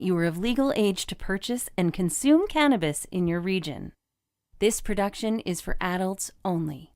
you are of legal age to purchase and consume cannabis in your region. This production is for adults only.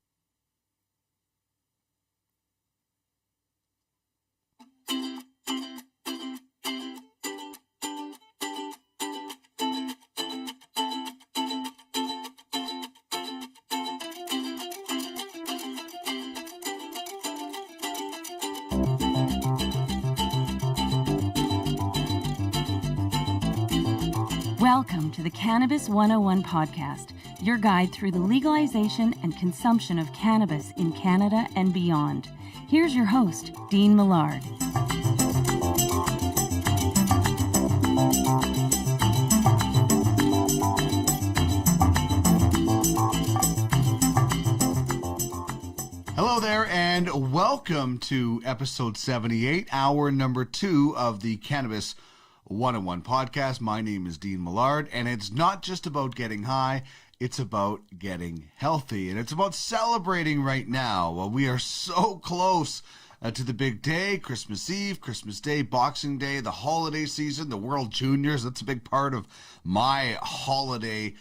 Welcome to the Cannabis 101 podcast, your guide through the legalization and consumption of cannabis in Canada and beyond. Here's your host, Dean Millard. Hello there, and welcome to episode 78, hour number 2 of the Cannabis 101 podcast. My name is Dean Millard, and it's not just about getting high, it's about getting healthy, and it's about celebrating right now. Well, we are so close to the big day, Christmas Eve, Christmas Day, Boxing Day, the holiday season, the World Juniors. That's a big part of my holiday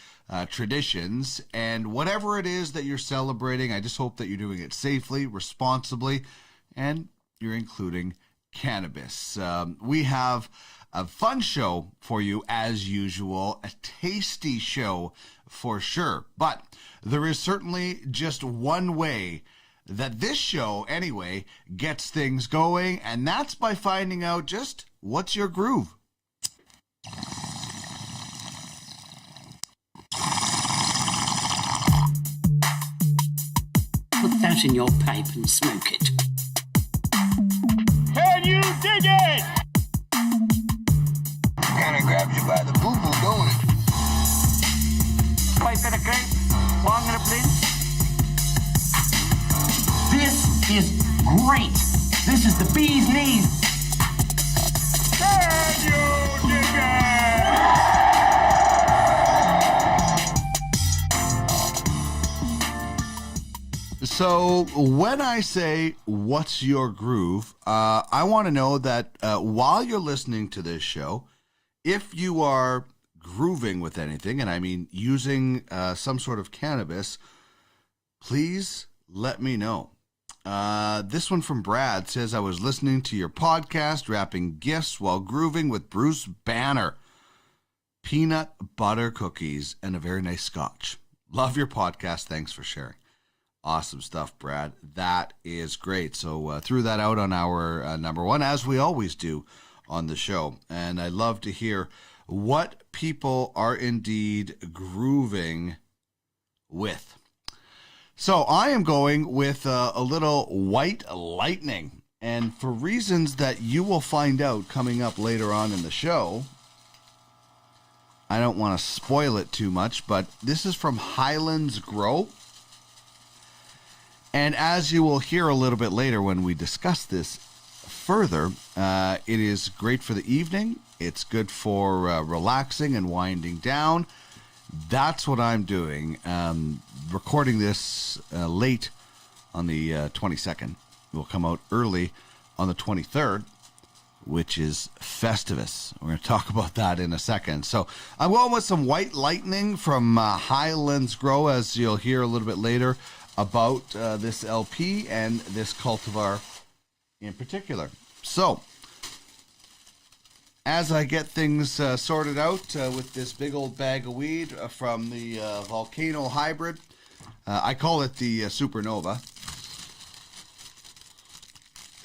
traditions, and whatever it is that you're celebrating, I just hope that you're doing it safely, responsibly, and you're including cannabis. We have a fun show for you as usual, a tasty show for sure. But there is certainly just one way that this show, anyway, gets things going, and that's by finding out just what's your groove. Put that in your pipe and smoke it. Can you dig it? Kinda grabs you by the boo-boo, don't it? Pipe in a crate, long in a plane. This is great. This is the bee's knees. Can you dig it? So when I say, what's your groove, I want to know that while you're listening to this show, if you are grooving with anything, and I mean using some sort of cannabis, please let me know. This one from Brad says, I was listening to your podcast, wrapping gifts while grooving with Bruce Banner. Peanut butter cookies and a very nice scotch. Love your podcast. Thanks for sharing. Awesome stuff, Brad. That is great. So threw that out on our number one, as we always do on the show. And I love to hear what people are indeed grooving with. So I am going with a little White Lightning. And for reasons that you will find out coming up later on in the show, I don't want to spoil it too much, but this is from Highlands Grow. And as you will hear a little bit later when we discuss this further, it is great for the evening. It's good for relaxing and winding down. That's what I'm doing. Recording this late on the 22nd. It will come out early on the 23rd, which is Festivus. We're going to talk about that in a second. So I'm going with some White Lightning from Highlands Grow, as you'll hear a little bit later about this LP and this cultivar in particular. So, as I get things sorted out with this big old bag of weed from the Volcano Hybrid, I call it the Supernova,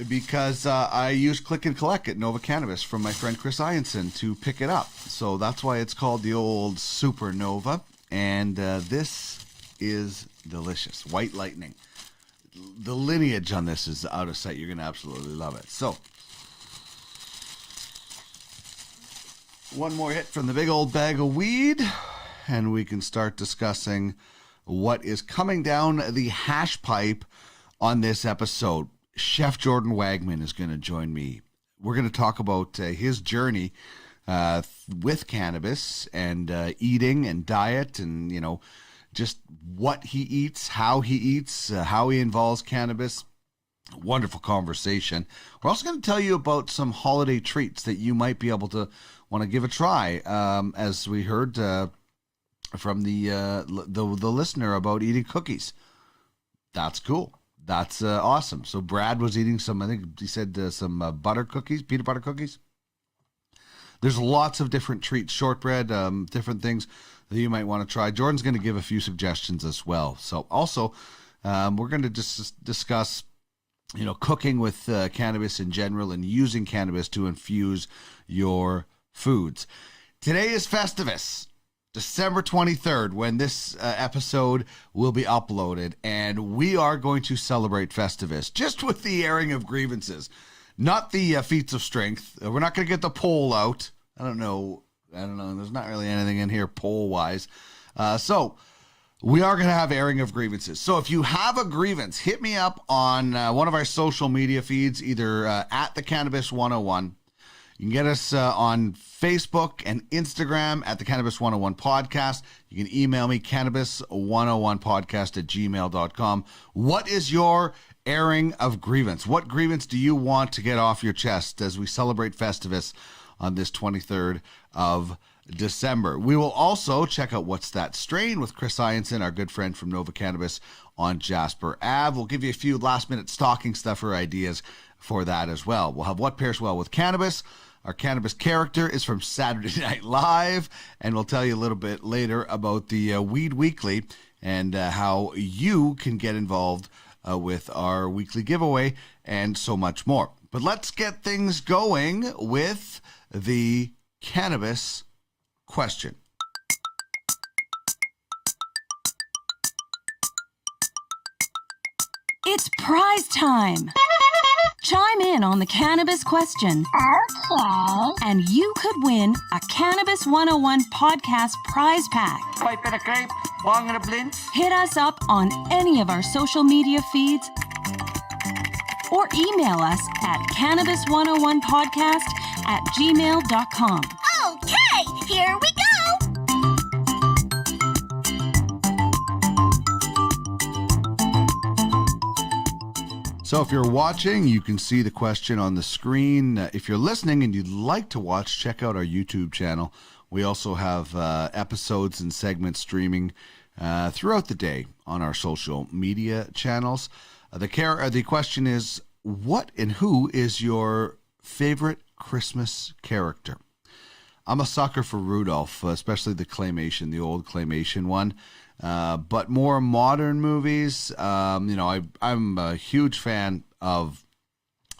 because I use click and collect at Nova Cannabis from my friend Chris Ianson to pick it up. So that's why it's called the old Supernova. And this is delicious. White Lightning. The lineage on this is out of sight. You're going to absolutely love it. So, one more hit from the big old bag of weed, and we can start discussing what is coming down the hash pipe on this episode. Chef Jordan Wagman is going to join me. We're going to talk about his journey with cannabis and eating and diet, and, you know, just what he eats, how he involves cannabis. Wonderful conversation. We're also going to tell you about some holiday treats that you might be able to want to give a try, as we heard from the listener about eating cookies. That's cool. That's awesome. So Brad was eating some, I think he said some butter cookies, peanut butter cookies. There's lots of different treats, shortbread, different things that you might want to try. Jordan's going to give a few suggestions as well. So also, we're going to discuss, cooking with cannabis in general and using cannabis to infuse your foods. Today is Festivus, December 23rd, when this episode will be uploaded, and we are going to celebrate Festivus just with the airing of grievances, not the feats of strength. We're not going to get the poll out. I don't know. There's not really anything in here poll-wise. So we are going to have airing of grievances. So if you have a grievance, hit me up on one of our social media feeds, either at the Cannabis 101. You can get us on Facebook and Instagram at the Cannabis 101 Podcast. You can email me, cannabis101podcast@gmail.com. What is your airing of grievance? What grievance do you want to get off your chest as we celebrate Festivus on this 23rd of December? We will also check out What's That Strain with Chris Ianson, our good friend from Nova Cannabis on Jasper Ave. We'll give you a few last-minute stocking stuffer ideas for that as well. We'll have What Pairs Well with Cannabis. Our cannabis character is from Saturday Night Live, and we'll tell you a little bit later about the Weed Weekly and how you can get involved with our weekly giveaway and so much more. But let's get things going with the cannabis question. It's prize time. Chime in on the cannabis question. Okay. And you could win a Cannabis 101 podcast prize pack. Pipe and a crepe, bong and a blint. Hit us up on any of our social media feeds or email us at cannabis101podcast@gmail.com. Okay, here we go. So if you're watching, you can see the question on the screen. If you're listening and you'd like to watch, check out our YouTube channel. We also have episodes and segments streaming throughout the day on our social media channels. The question is, what and who is your favorite Christmas character? I'm a sucker for Rudolph, especially the claymation, the old claymation one. But more modern movies, I'm a huge fan of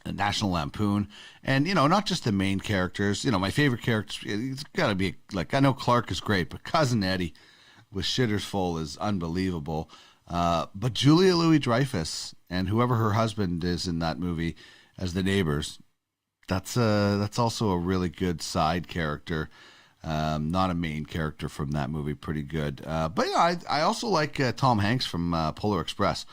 National Lampoon, and not just the main characters. My favorite character, it's got to be I know Clark is great, but Cousin Eddie with Shitters Full is unbelievable. But Julia Louis-Dreyfus and whoever her husband is in that movie as the neighbors, that's also a really good side character. Not a main character from that movie, pretty good. But I also like Tom Hanks from Polar Express.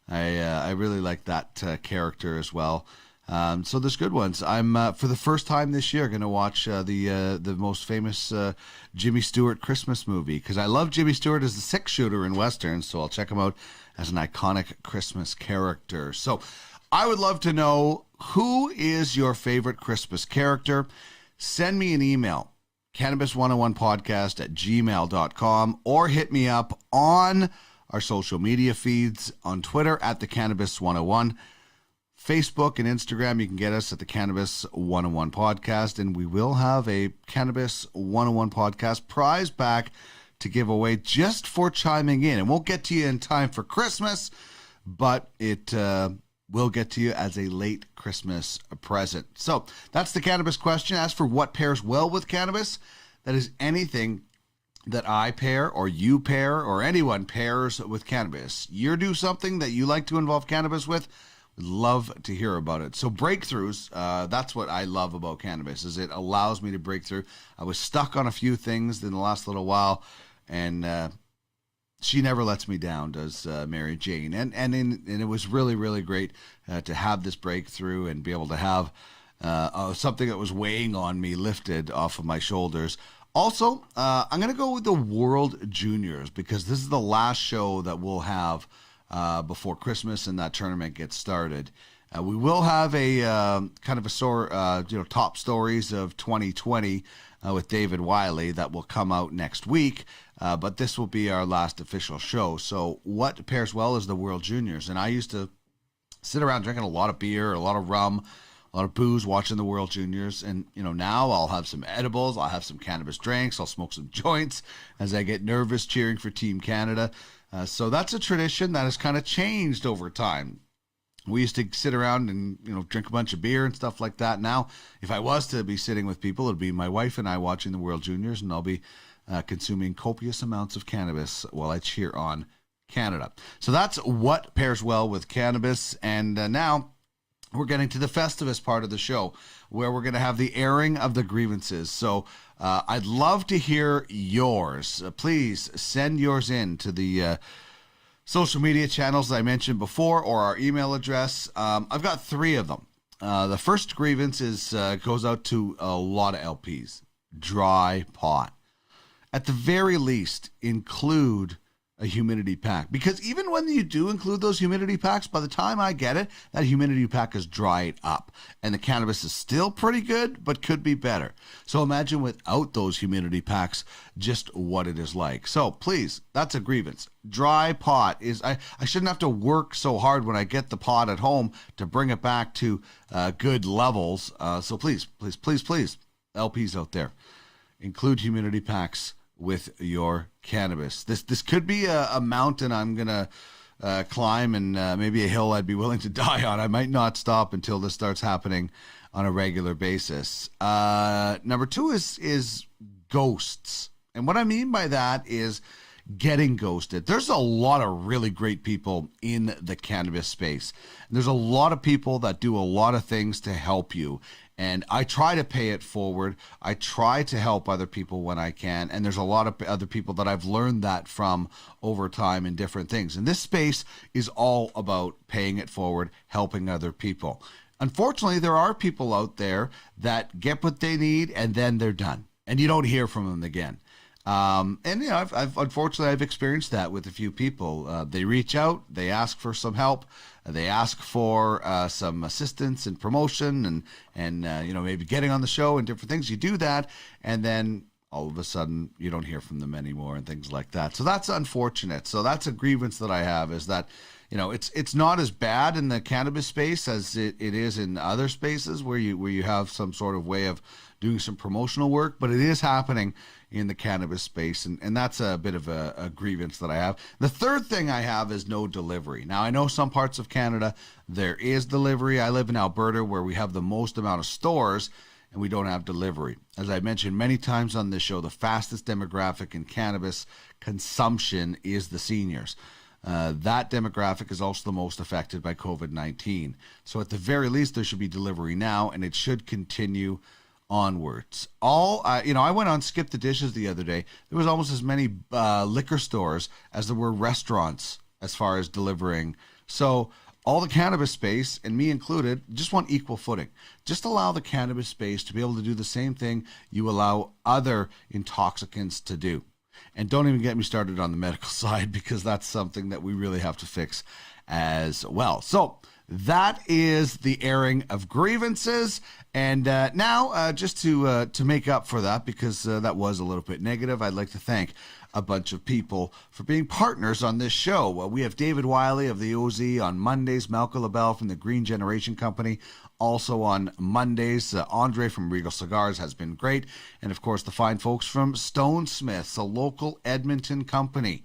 I really like that character as well. So there's good ones. I'm for the first time this year going to watch the most famous Jimmy Stewart Christmas movie, because I love Jimmy Stewart as the six-shooter in westerns. So I'll check him out as an iconic Christmas character. So I would love to know, who is your favorite Christmas character? Send me an email, cannabis101podcast@gmail.com, or hit me up on our social media feeds on Twitter at the Cannabis 101, Facebook and Instagram. You can get us at the Cannabis 101 Podcast, and we will have a Cannabis 101 Podcast prize back to give away just for chiming in. It won't get to you in time for Christmas, but it will get to you as a late Christmas present. So that's the cannabis question. As for what pairs well with cannabis, that is anything that I pair or you pair or anyone pairs with cannabis. You do something that you like to involve cannabis with, we'd love to hear about it. So breakthroughs, that's what I love about cannabis, is it allows me to break through. I was stuck on a few things in the last little while, and she never lets me down, does Mary Jane. And it was really, really great to have this breakthrough and be able to have something that was weighing on me lifted off of my shoulders. Also, I'm going to go with the World Juniors, because this is the last show that we'll have before Christmas and that tournament gets started. We will have a kind of a top stories of 2020 with David Wiley that will come out next week. But this will be our last official show. So what pairs well is the World Juniors. And I used to sit around drinking a lot of beer, a lot of rum, a lot of booze, watching the World Juniors. And, now I'll have some edibles. I'll have some cannabis drinks. I'll smoke some joints as I get nervous cheering for Team Canada. So that's a tradition that has kind of changed over time. We used to sit around and, drink a bunch of beer and stuff like that. Now, if I was to be sitting with people, it'd be my wife and I watching the World Juniors, and I'll be consuming copious amounts of cannabis while I cheer on Canada. So that's what pairs well with cannabis. And now we're getting to the Festivus part of the show, where we're going to have the airing of the grievances. So I'd love to hear yours. Please send yours in to the social media channels that I mentioned before, or our email address. I've got 3 of them. The first grievance goes out to a lot of LPs. Dry pot. At the very least, include a humidity pack, because even when you do include those humidity packs, by the time I get it, that humidity pack has dried up and the cannabis is still pretty good, but could be better. So imagine without those humidity packs, just what it is like. So please, that's a grievance. Dry pot is, I shouldn't have to work so hard when I get the pot at home to bring it back to good levels. So please, LPs out there, include humidity packs with your cannabis. This could be a mountain I'm gonna climb, and maybe a hill I'd be willing to die on. I might not stop until this starts happening on a regular basis. Number 2 is ghosts, and what I mean by that is getting ghosted. There's a lot of really great people in the cannabis space. There's a lot of people that do a lot of things to help you. And I try to pay it forward. I try to help other people when I can. And there's a lot of other people that I've learned that from over time in different things. And this space is all about paying it forward, helping other people. Unfortunately, there are people out there that get what they need and then they're done. And you don't hear from them again. I've experienced that with a few people. They reach out, they ask for some help, they ask for some assistance and promotion, and maybe getting on the show and different things. You do that, and then all of a sudden you don't hear from them anymore and things like that. So that's unfortunate. So that's a grievance that I have, is that it's not as bad in the cannabis space as it is in other spaces where you have some sort of way of doing some promotional work, but it is happening in the cannabis space, and that's a bit of a grievance that I have. The third thing I have is no delivery. Now, I know some parts of Canada there is delivery. I live in Alberta, where we have the most amount of stores, and we don't have delivery. As I mentioned many times on this show, the fastest demographic in cannabis consumption is the seniors. That demographic is also the most affected by COVID-19. So at the very least, there should be delivery now, and it should continue onwards. I went on Skip the Dishes the other day. There was almost as many liquor stores as there were restaurants as far as delivering. So all the cannabis space, and me included, just want equal footing. Just allow the cannabis space to be able to do the same thing you allow other intoxicants to do. And don't even get me started on the medical side, because that's something that we really have to fix as well. So that is the airing of grievances. And now, just to make up for that, because that was a little bit negative, I'd like to thank a bunch of people for being partners on this show. We have David Wiley of the OZ on Mondays, Malcolm LaBelle from the Green Generation Company also on Mondays. Andre from Regal Cigars has been great. And, of course, the fine folks from Stone Smiths, a local Edmonton company.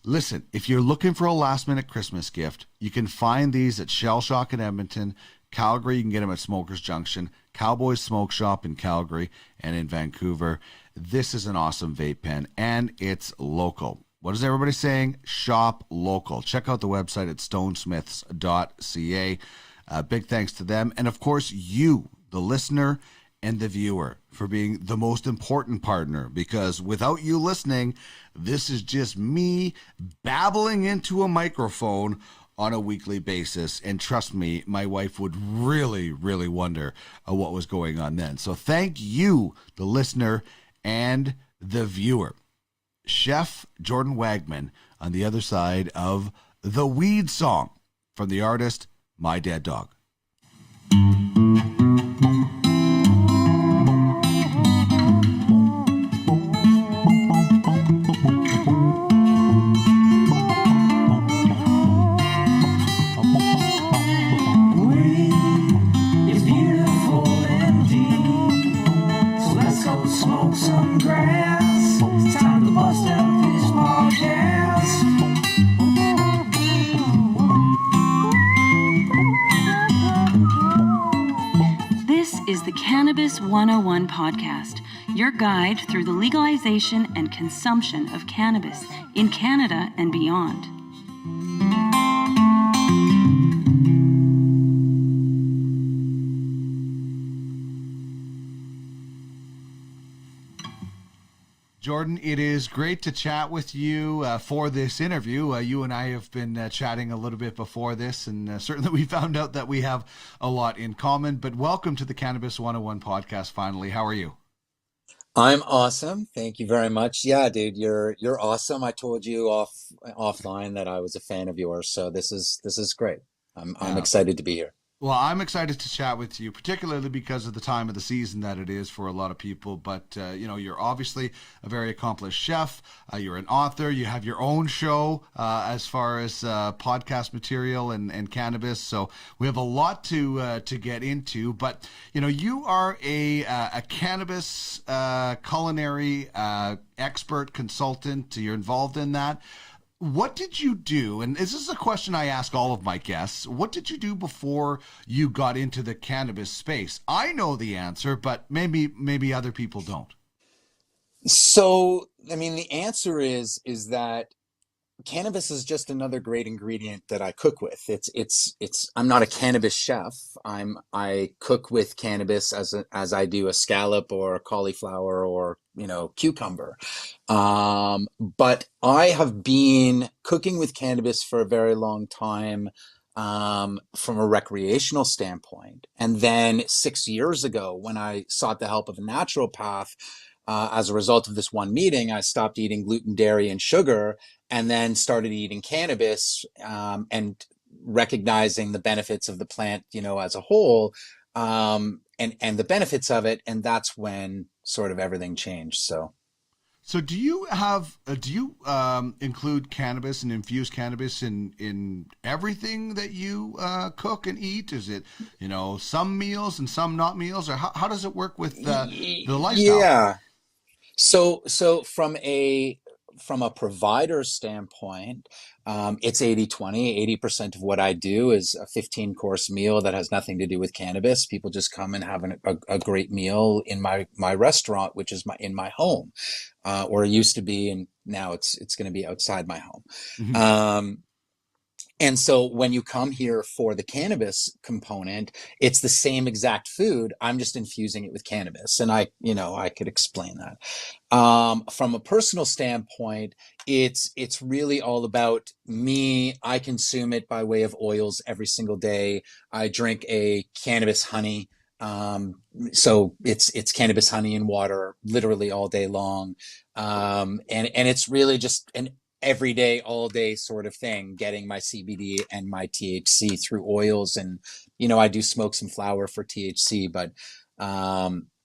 Listen, if you're looking for a last-minute Christmas gift, you can find these at Shell Shock in Edmonton. Calgary, you can get them at Smokers Junction. Cowboys Smoke Shop in Calgary and in Vancouver. This is an awesome vape pen, and it's local. What is everybody saying? Shop local. Check out the website at stonesmiths.ca. Big thanks to them. And, of course, you, the listener and the viewer, for being the most important partner, because without you listening, this is just me babbling into a microphone on a weekly basis. And trust me, my wife would really, really wonder what was going on then. So thank you, the listener and the viewer. Chef Jordan Wagman on the other side of the Weed Song from the artist My Dead Dog. smoke some grass. It's time to bust out this podcast. This is the Cannabis 101 podcast, your guide through the legalization and consumption of cannabis in Canada and beyond. Jordan, it is great to chat with you for this interview. You and I have been chatting a little bit before this, and certainly we found out that we have a lot in common. But welcome to the Cannabis 101 podcast, finally. How are you? I'm awesome. Thank you very much. Yeah, dude, you're awesome. I told you offline that I was a fan of yours, so this is great. I'm excited to be here. Well, I'm excited to chat with you, particularly because of the time of the season that it is for a lot of people. But, you're obviously a very accomplished chef. You're an author. You have your own show as far as podcast material and cannabis. So we have a lot to get into. But, you are a cannabis culinary expert consultant. You're involved in that. What did you do? And this is a question I ask all of my guests. What did you do before you got into the cannabis space? I know the answer, but maybe other people don't. So, the answer is that cannabis is just another great ingredient that I cook with. I'm not a cannabis chef. I cook with cannabis as I do a scallop or a cauliflower or cucumber. But I have been cooking with cannabis for a very long time from a recreational standpoint. And then 6 years ago, when I sought the help of a naturopath, as a result of this one meeting, I stopped eating gluten, dairy, and sugar, and then started eating cannabis and recognizing the benefits of the plant, as a whole, and the benefits of it. And that's when sort of everything changed. So do you include cannabis and infuse cannabis in everything that you cook and eat? Is it, some meals and some not meals, or how does it work with the lifestyle? Yeah. So from a provider standpoint, it's 80-20. 80% of what I do is a 15-course meal that has nothing to do with cannabis. People just come and have a great meal in my restaurant, which is in my home, or it used to be, and now it's going to be outside my home. Mm-hmm. And so when you come here for the cannabis component, it's the same exact food. I'm just infusing it with cannabis. And I could explain that. From a personal standpoint, it's really all about me. I consume it by way of oils every single day. I drink a cannabis honey. So it's cannabis honey and water literally all day long. And it's really just an everyday, all day sort of thing, getting my CBD and my THC through oils. And, I do smoke some flower for THC, but,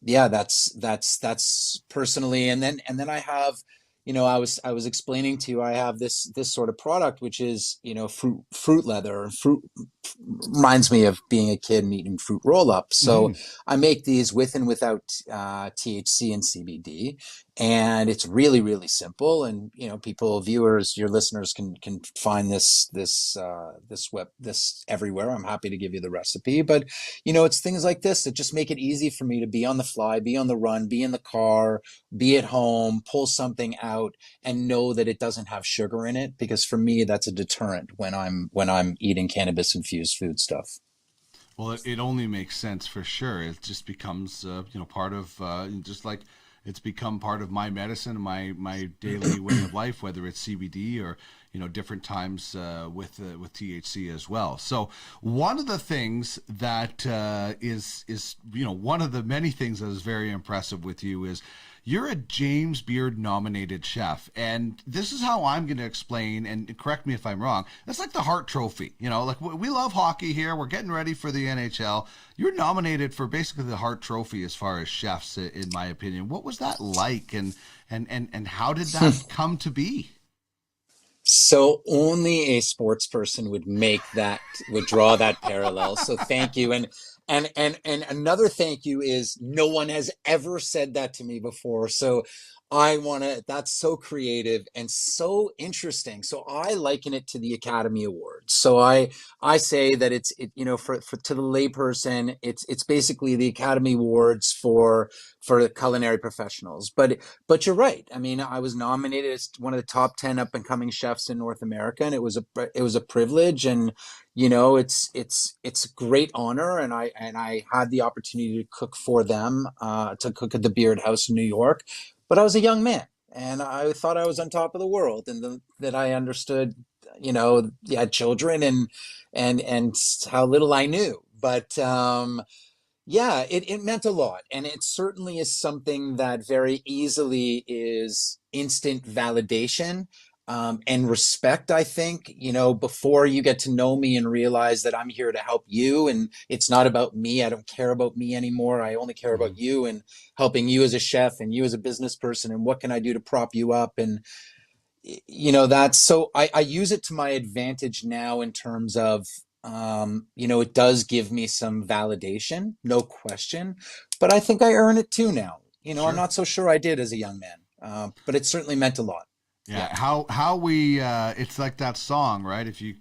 that's personally. And then I have, I was explaining to you, I have this sort of product, which is, fruit leather. And fruit reminds me of being a kid and eating fruit roll-ups. So I make these with and without THC and CBD. And it's really, really simple. And, viewers, your listeners can find this everywhere. I'm happy to give you the recipe, but it's things like this that just make it easy for me to be on the fly, be on the run, be in the car, be at home, pull something out and know that it doesn't have sugar in it. Because for me, that's a deterrent when I'm eating cannabis infused food stuff. Well, it only makes sense for sure. It just becomes, part of, just like it's become part of my medicine, my daily way of life, whether it's CBD or, different times with THC as well. So one of the things that is one of the many things that is very impressive with you is you're a James Beard nominated chef. And this is how I'm going to explain, and correct me if I'm wrong. It's like the Hart Trophy. Like we love hockey here. We're getting ready for the NHL. You're nominated for basically the Hart Trophy as far as chefs, in my opinion. What was that like, and how did that come to be? So only a sports person would draw that parallel. So thank you. And another thank you is no one has ever said that to me before. So that's so creative and so interesting. So I liken it to the Academy Awards. So I say that for to the layperson, it's basically the Academy Awards for the culinary professionals. But you're right. I mean, I was nominated as one of the top 10 up and coming chefs in North America, and it was a privilege. And it's a great honor, and I had the opportunity to cook for them, to cook at the Beard House in New York. But I was a young man, and I thought I was on top of the world, and that I understood, yeah, children and how little I knew. But yeah, it meant a lot, and it certainly is something that very easily is instant validation. And respect, I think, before you get to know me and realize that I'm here to help you, and it's not about me. I don't care about me anymore. I only care about you and helping you as a chef and you as a business person, and what can I do to prop you up? And, that's so I use it to my advantage now in terms of, it does give me some validation, no question, but I think I earn it too now. Sure. I'm not so sure I did as a young man, but it certainly meant a lot. Yeah, how we it's like that song, right? If you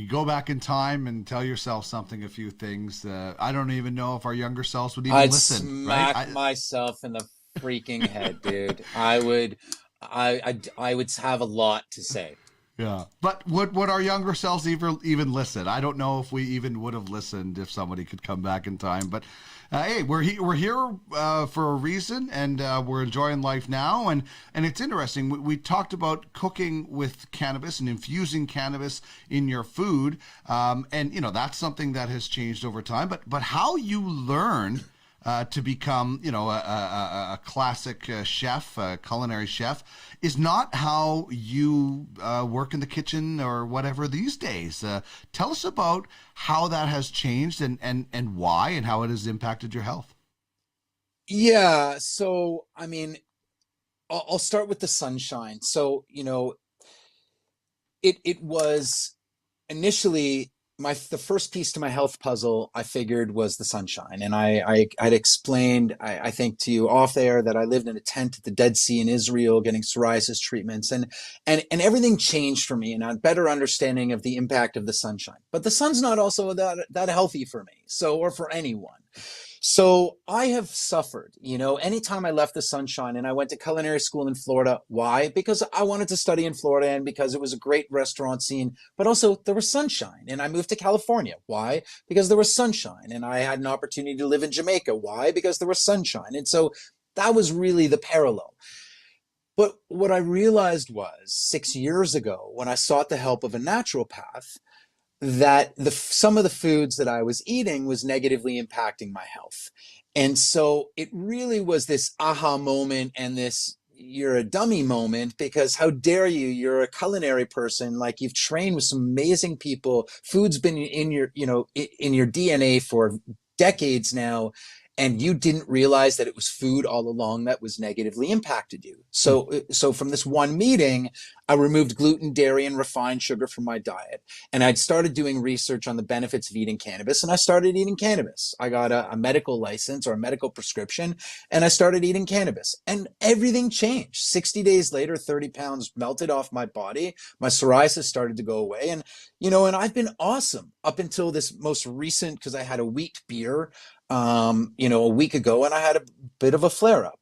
go back in time and tell yourself something, a few things, I don't even know if our younger selves would even I'd listen. Smack right? myself in the freaking head, dude. I would have a lot to say. Yeah, but would our younger selves even listen? I don't know if we even would have listened if somebody could come back in time. But hey, we're here for a reason, and we're enjoying life now. And it's interesting. We talked about cooking with cannabis and infusing cannabis in your food, and that's something that has changed over time. But how you learned to become, a classic chef, a culinary chef, is not how you work in the kitchen or whatever these days. Tell us about how that has changed and why, and how it has impacted your health. Yeah. So, I mean, I'll start with the sunshine. So, it was initially the first piece to my health puzzle, I figured, was the sunshine. And I'd explained, I think, to you off there, that I lived in a tent at the Dead Sea in Israel getting psoriasis treatments, and everything changed for me, and a better understanding of the impact of the sunshine. But the sun's not also that healthy for me, or for anyone. So I have suffered, anytime I left the sunshine, and I went to culinary school in Florida. Why? Because I wanted to study in Florida, and because it was a great restaurant scene, but also there was sunshine. And I moved to California. Why? Because there was sunshine. And I had an opportunity to live in Jamaica. Why? Because there was sunshine. And so that was really the parallel. But what I realized was 6 years ago, when I sought the help of a naturopath, that some of the foods that I was eating was negatively impacting my health. And so it really was this aha moment, and this you're a dummy moment, because how dare you? You're a culinary person, like, you've trained with some amazing people. Food's been in your, in your DNA for decades now, and you didn't realize that it was food all along that was negatively impacted you. So from this one meeting, I removed gluten, dairy, and refined sugar from my diet. And I'd started doing research on the benefits of eating cannabis, and I started eating cannabis. I got a medical license, or a medical prescription, and I started eating cannabis. And everything changed. 60 days later, 30 pounds melted off my body. My psoriasis started to go away. And, and I've been awesome up until this most recent, because I had a wheat beer a week ago, and I had a bit of a flare up.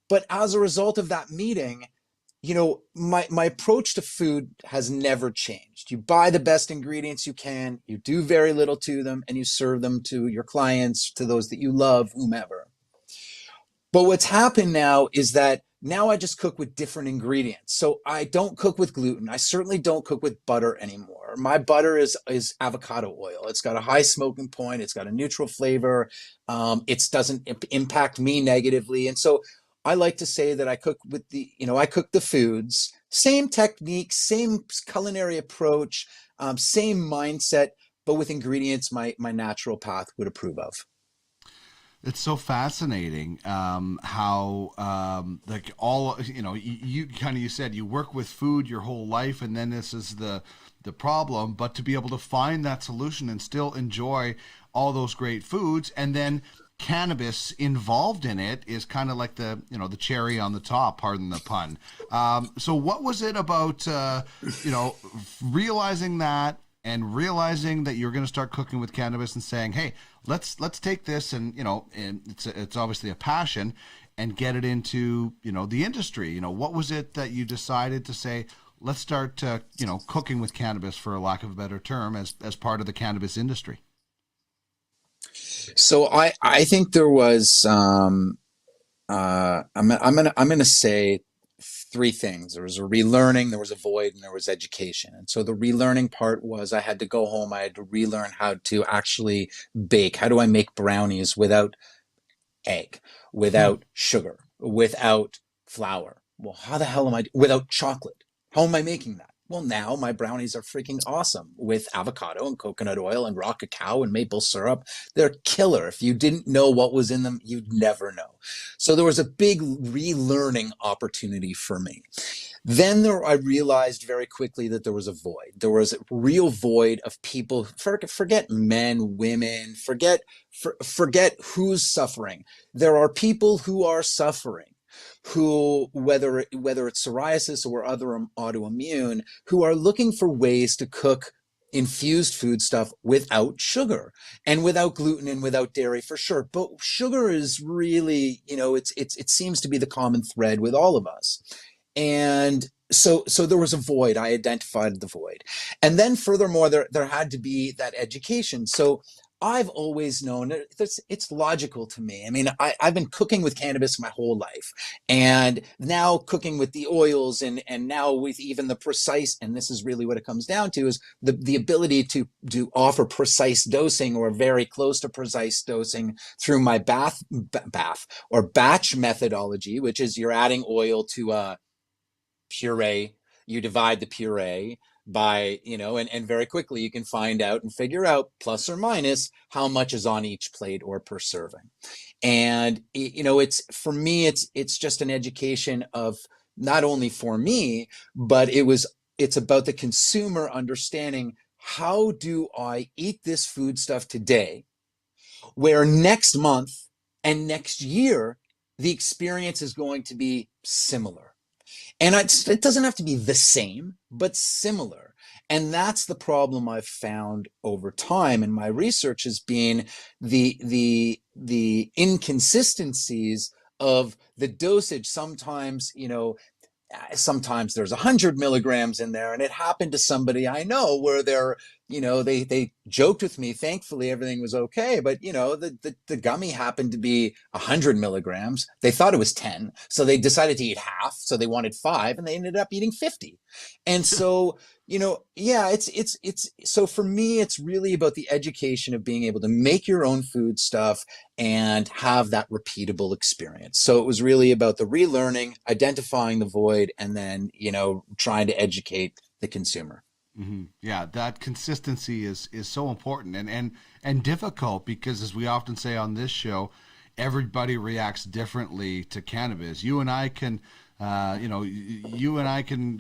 But as a result of that meeting, my approach to food has never changed. You buy the best ingredients you can, you do very little to them, and you serve them to your clients, to those that you love, whomever. But what's happened now is that now I just cook with different ingredients. So I don't cook with gluten. I certainly don't cook with butter anymore. My butter is avocado oil. It's got a high smoking point. It's got a neutral flavor. It doesn't impact me negatively. And so I like to say that I cook with I cook the foods, same technique, same culinary approach, same mindset, but with ingredients my naturopath would approve of. It's so fascinating how like all you said you work with food your whole life, and then this is the problem, but to be able to find that solution and still enjoy all those great foods, and then cannabis involved in it is kind of like the cherry on the top, pardon the pun. So what was it about realizing that, and realizing that you're going to start cooking with cannabis and saying, hey, let's take this, and and it's obviously a passion, and get it into the industry? What was it that you decided to say, let's start cooking with cannabis, for lack of a better term, as part of the cannabis industry? So I think there was I'm gonna say three things. There was a relearning, there was a void, and there was education. And so the relearning part was I had to go home. I had to relearn how to actually bake. How do I make brownies without egg, without sugar, without flour? Well, how the hell am I without chocolate? How am I making that? Well, now my brownies are freaking awesome with avocado and coconut oil and raw cacao and maple syrup. They're killer. If you didn't know what was in them, you'd never know. So there was a big relearning opportunity for me. Then I realized very quickly that there was a void. There was a real void of people. Forget men, women, forget who's suffering. There are people who are suffering, who, whether it's psoriasis or other autoimmune, who are looking for ways to cook infused food stuff without sugar and without gluten and without dairy, for sure. But sugar is really, it seems to be the common thread with all of us. And so there was a void. I identified the void. And then furthermore, there had to be that education. So I've always known it's logical to me. I mean, I've been cooking with cannabis my whole life, and now cooking with the oils, and now with even the precise, and this is really what it comes down to, is the ability to offer precise dosing, or very close to precise dosing, through my bath or batch methodology, which is you're adding oil to a puree. You divide the puree by, and very quickly you can find out and figure out, plus or minus, how much is on each plate or per serving. And, it's, for me, it's just an education of, not only for me, but it's about the consumer understanding, how do I eat this food stuff today, where next month and next year, the experience is going to be similar. And it doesn't have to be the same, but similar. And that's the problem I've found over time in my research, has been the inconsistencies of the dosage. Sometimes there's 100 milligrams in there, and it happened to somebody I know where they joked with me. Thankfully, everything was okay. But, the gummy happened to be 100 milligrams. They thought it was 10. So they decided to eat half. So they wanted 5, and they ended up eating 50. And so, so for me, it's really about the education of being able to make your own food stuff and have that repeatable experience. So it was really about the relearning, identifying the void, and then, trying to educate the consumer. Mm-hmm. Yeah, that consistency is so important and difficult, because, as we often say on this show, everybody reacts differently to cannabis. You and I can,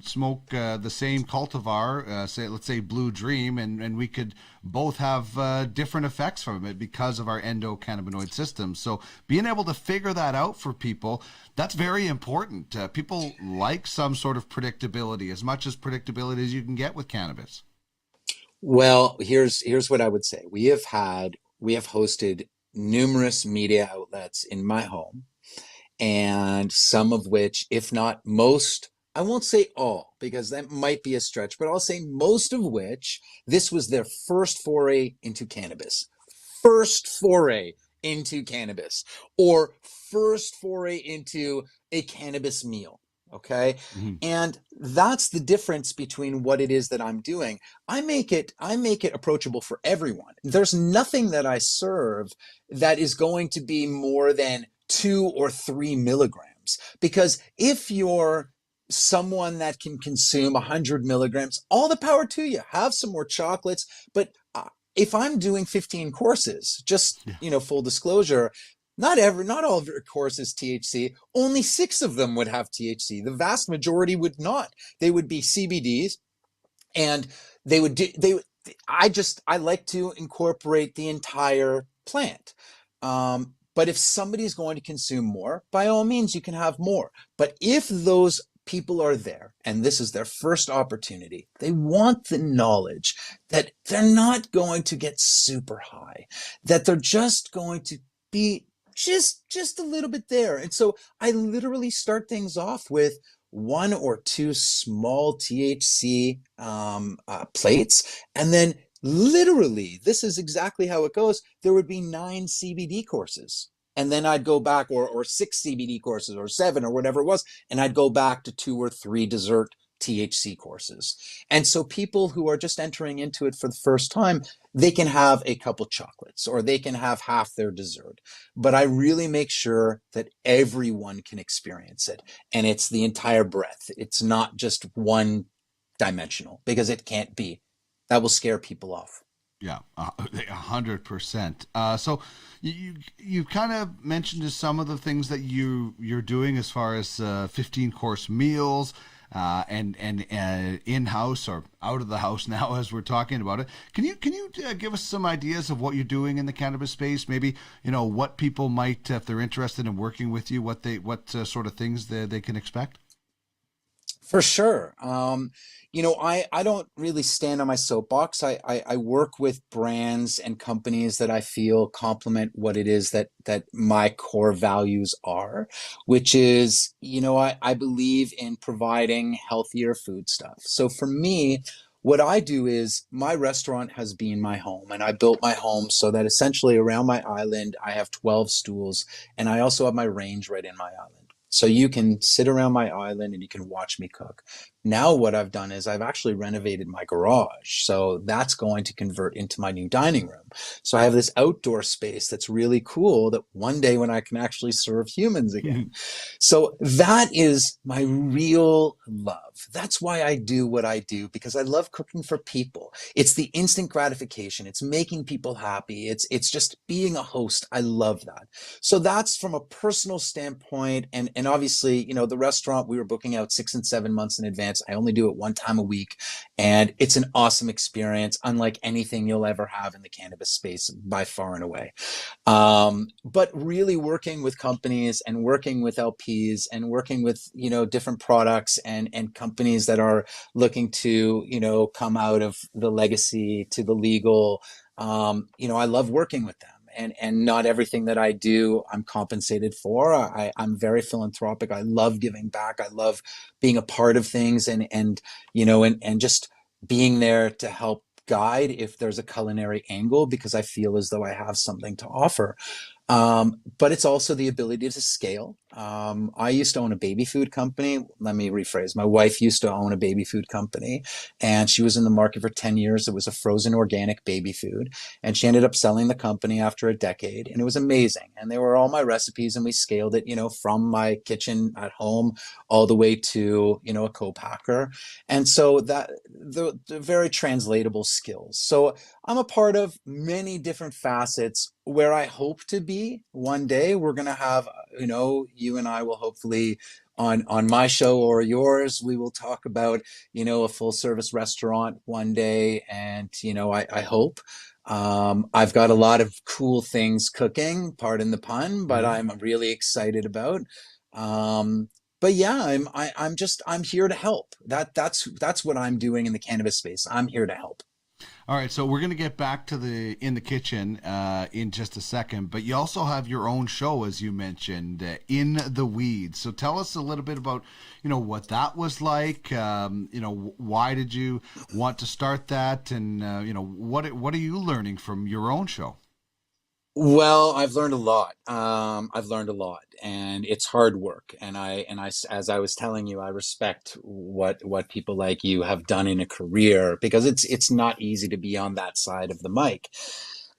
smoke the same cultivar, let's say Blue Dream, and we could both have different effects from it because of our endocannabinoid system. So being able to figure that out for people, that's very important. People like some sort of predictability, as much as predictability as you can get with cannabis. Well, here's what I would say. We have hosted numerous media outlets in my home, and some of which, if not most, I won't say all, because that might be a stretch, but I'll say most of which, this was their first foray into cannabis. First foray into cannabis, or first foray into a cannabis meal. Okay. Mm-hmm. And that's the difference between what it is that I'm doing. I make it approachable for everyone. There's nothing that I serve that is going to be more than 2 or 3 milligrams, because if you're someone that can consume 100 milligrams, all the power to you. Have some more chocolates. But if I'm doing 15 courses, just, full disclosure, not all of your courses THC, only 6 of them would have THC. The vast majority would not. They would be CBDs, and I like to incorporate the entire plant. But if somebody's going to consume more, by all means, you can have more. But if those people are there and this is their first opportunity, they want the knowledge that they're not going to get super high, that they're just going to be just a little bit there. And so I literally start things off with one or two small THC plates, and then literally, this is exactly how it goes. There would be 9 CBD courses. And then I'd go back, or 6 CBD courses, or 7, or whatever it was. And I'd go back to 2 or 3 dessert THC courses. And so people who are just entering into it for the first time, they can have a couple chocolates, or they can have half their dessert. But I really make sure that everyone can experience it. And it's the entire breadth. It's not just one dimensional, because it can't be. That will scare people off. Yeah, 100%. So you kind of mentioned just some of the things that you're doing as far as 15-course meals and in-house or out of the house now as we're talking about it. Can you give us some ideas of what you're doing in the cannabis space? Maybe what people might, if they're interested in working with you, what sort of things they can expect. For sure. I don't really stand on my soapbox. I work with brands and companies that I feel complement what it is that my core values are, which is, I believe in providing healthier food stuff. So for me, what I do is my restaurant has been my home, and I built my home so that essentially around my island, I have 12 stools, and I also have my range right in my island. So you can sit around my island and you can watch me cook. Now what I've done is I've actually renovated my garage. So that's going to convert into my new dining room. So I have this outdoor space that's really cool that one day when I can actually serve humans again. So that is my real love. That's why I do what I do, because I love cooking for people. It's the instant gratification. It's making people happy. It's just being a host. I love that. So that's from a personal standpoint. And obviously, the restaurant, we were booking out 6 and 7 months in advance. I only do it one time a week, and it's an awesome experience, unlike anything you'll ever have in the cannabis space by far and away. But really working with companies and working with LPs and working with, different products and companies that are looking to, come out of the legacy to the legal, I love working with them. And not everything that I do, I'm compensated for. I'm very philanthropic. I love giving back. I love being a part of things and just being there to help guide if there's a culinary angle, because I feel as though I have something to offer. But it's also the ability to scale. I used to own a baby food company. Let me rephrase. My wife used to own a baby food company, and she was in the market for 10 years. It was a frozen organic baby food, and she ended up selling the company after a decade, and it was amazing. And they were all my recipes, and we scaled it, from my kitchen at home all the way to, a co-packer. And so that the very translatable skills. So I'm a part of many different facets where I hope to be one day. We're going to have, you and I will hopefully on my show or yours, we will talk about, a full service restaurant one day. And, I hope. I've got a lot of cool things cooking, pardon the pun, but I'm really excited about. But yeah, I'm here to help. That's what I'm doing in the cannabis space. I'm here to help. All right, so we're going to get back to in the kitchen in just a second, but you also have your own show, as you mentioned, In the Weeds. So tell us a little bit about, what that was like. Why did you want to start that, and what are you learning from your own show? Well, I've learned a lot. And it's hard work. And I, as I was telling you, I respect what people like you have done in a career, because it's not easy to be on that side of the mic.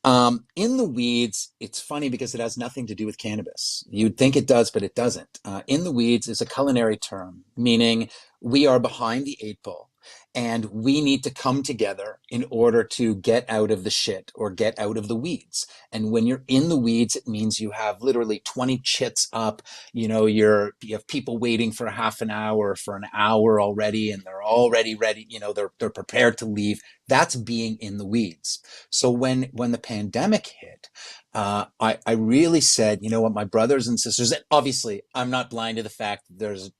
In the Weeds, it's funny because it has nothing to do with cannabis. You'd think it does, but it doesn't. In the Weeds is a culinary term, meaning we are behind the 8 ball. And we need to come together in order to get out of the shit or get out of the weeds. And when you're in the weeds, it means you have literally 20 chits up. You have people waiting for half an hour, for an hour already, and they're already ready. They're prepared to leave. That's being in the weeds. So when the pandemic hit, I really said, you know what, my brothers and sisters, and obviously I'm not blind to the fact that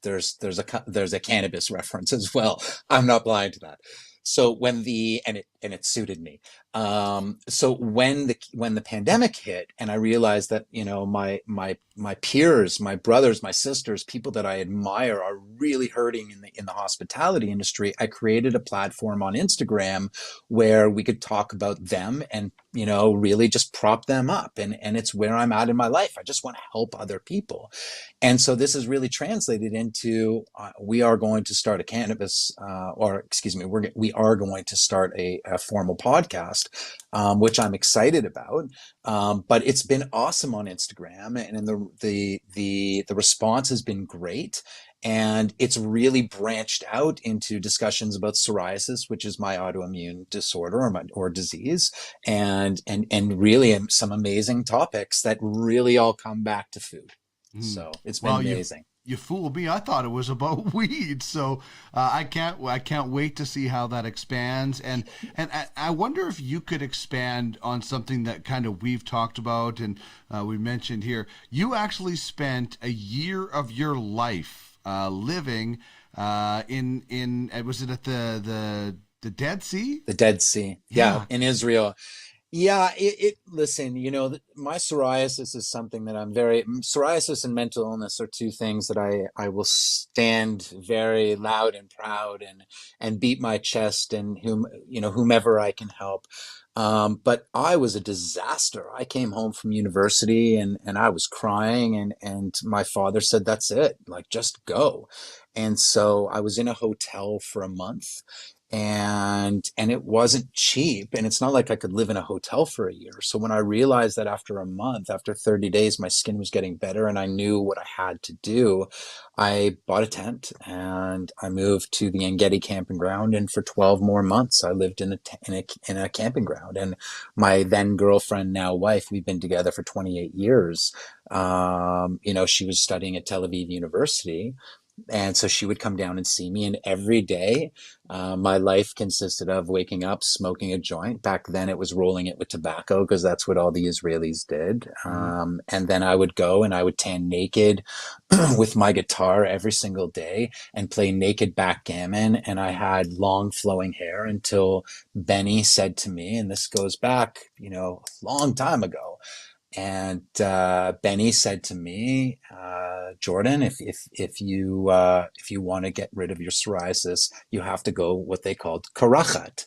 there's a cannabis reference as well. I'm not blind to that. So and it suited me. So when the pandemic hit, and I realized that my peers, my brothers, my sisters, people that I admire are really hurting in the hospitality industry, I created a platform on Instagram where we could talk about them and really just prop them up, and it's where I'm at in my life. I just want to help other people. And so this is really translated into we are going to start a cannabis, we are going to start a formal podcast, which I'm excited about. But it's been awesome on Instagram, and the response has been great. And it's really branched out into discussions about psoriasis, which is my autoimmune disorder or disease, and really some amazing topics that really all come back to food. So it's been amazing. You fooled me. I thought it was about weeds. So I can't wait to see how that expands. And I wonder if you could expand on something that kind of we've talked about and we mentioned here. You actually spent a year of your life living in was it at the Dead Sea? The Dead Sea, yeah, in Israel. Yeah, listen, my psoriasis is something that psoriasis and mental illness are two things that I will stand very loud and proud and beat my chest and whomever I can help. But I was a disaster. I came home from university and I was crying and my father said, that's it, like, just go. And so I was in a hotel for a month. And it wasn't cheap, and it's not like I could live in a hotel for a year. So when I realized that after a month, after 30 days, my skin was getting better and I knew what I had to do, I bought a tent and I moved to the Engedi camping ground. And for 12 more months, I lived in a camping ground. And my then girlfriend, now wife, we've been together for 28 years. She was studying at Tel Aviv University. And so she would come down and see me, and every day my life consisted of waking up, smoking a joint. Back then it was rolling it with tobacco because that's what all the Israelis did. And then I would go and I would tan naked with my guitar every single day and play naked backgammon. And I had long flowing hair until Benny said to me, and this goes back, a long time ago. And Benny said to me, Jordan, if you want to get rid of your psoriasis, you have to go what they called karachat,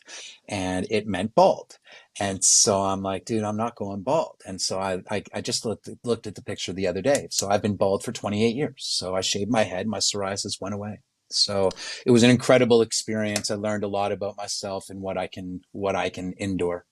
and it meant bald. And so I'm like, dude, I'm not going bald. And so I just looked at the picture the other day. So I've been bald for 28 years. So I shaved my head, my psoriasis went away. So it was an incredible experience. I learned a lot about myself and what I can endure.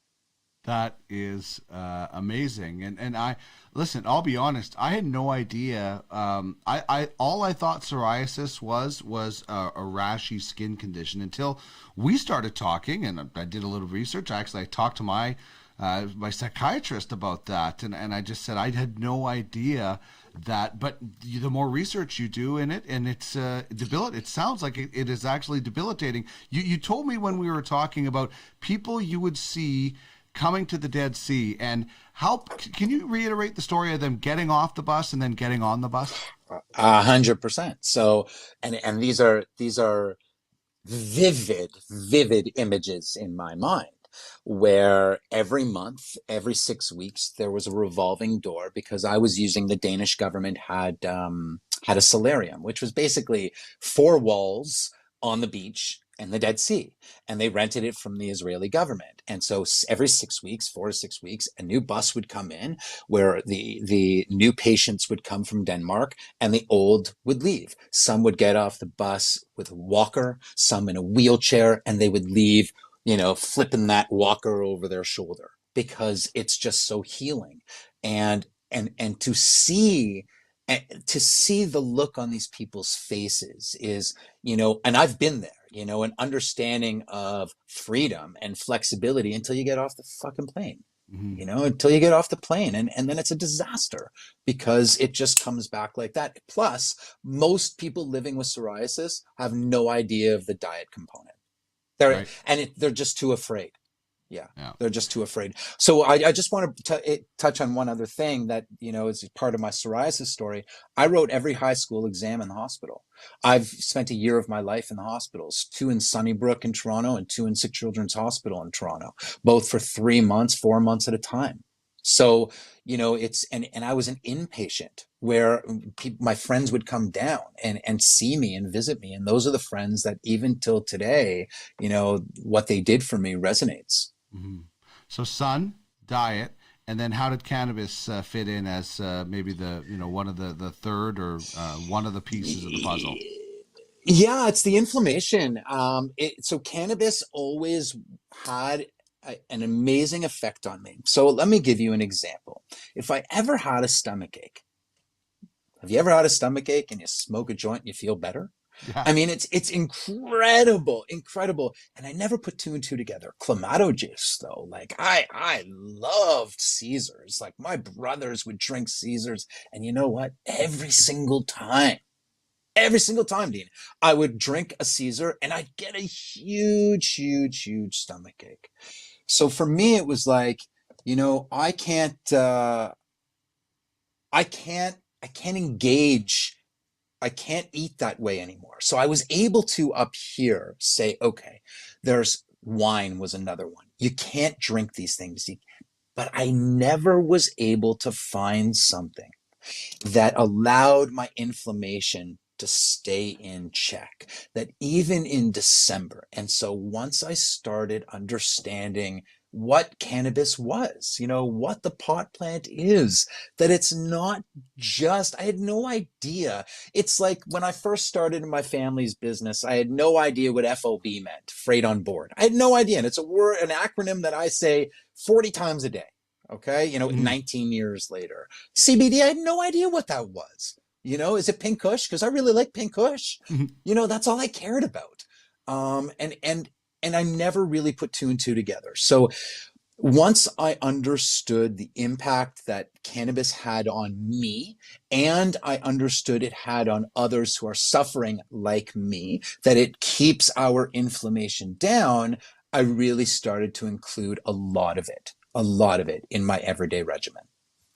That is amazing. And I'll be honest, I had no idea. All I thought psoriasis was a rashy skin condition until we started talking, and I did a little research. I talked to my psychiatrist about that, and I just said I had no idea that. But the more research you do in it, and it's debilitating. It sounds like it is actually debilitating. You told me when we were talking about people you would see coming to the Dead Sea, and how can you reiterate the story of them getting off the bus and then getting on the bus? 100%. So, and these are vivid images in my mind, where every month, every 6 weeks, there was a revolving door because I was using the Danish government had a solarium, which was basically 4 walls on the beach and the Dead Sea, and they rented it from the Israeli government. And so every 6 weeks, 4 to 6 weeks, a new bus would come in where the new patients would come from Denmark and the old would leave. Some would get off the bus with a walker, some in a wheelchair, and they would leave, flipping that walker over their shoulder because it's just so healing. And to see the look on these people's faces is, and I've been there. an understanding of freedom and flexibility until you get off the fucking plane. Until you get off the plane, and then it's a disaster because it just comes back like that. Plus, most people living with psoriasis have no idea of the diet component. They're just too afraid. Yeah, they're just too afraid. So I just want to touch on one other thing that, is part of my psoriasis story. I wrote every high school exam in the hospital. I've spent a year of my life in the hospitals, 2 in Sunnybrook in Toronto and 2 in Sick Children's Hospital in Toronto, both for 3 months, 4 months at a time. So, and I was an inpatient where my friends would come down and see me and visit me. And those are the friends that even till today, what they did for me resonates. Mm-hmm. So sun, diet, and then how did cannabis fit in as maybe the one of the third or one of the pieces of the puzzle? Yeah, it's the inflammation. So cannabis always had an amazing effect on me. So let me give you an example. If I ever had a stomach ache, have you ever had a stomach ache and you smoke a joint and you feel better? Yeah. I mean, it's incredible. And I never put 2 and 2 together. Clamato juice, though, like I loved Caesars. Like my brothers would drink Caesars. And you know what? Every single time, Dean, I would drink a Caesar and I'd get a huge stomach ache. So for me, it was like, I can't engage. I can't eat that way anymore. So I was able to up here say, okay, there's wine was another one. You can't drink these things. But I never was able to find something that allowed my inflammation to stay in check, that even in December. And so once I started understanding what cannabis was, what the pot plant is, that it's not just, I had no idea. It's like when I first started in my family's business, I had no idea what FOB meant, freight on board. I had no idea. And it's an acronym that I say 40 times a day. Okay. 19 years later. CBD, I had no idea what that was. Is it Pink Kush? Because I really like Pink Kush. That's all I cared about. And I never really put 2 and 2 together. So once I understood the impact that cannabis had on me, and I understood it had on others who are suffering like me, that it keeps our inflammation down, I really started to include a lot of it in my everyday regimen.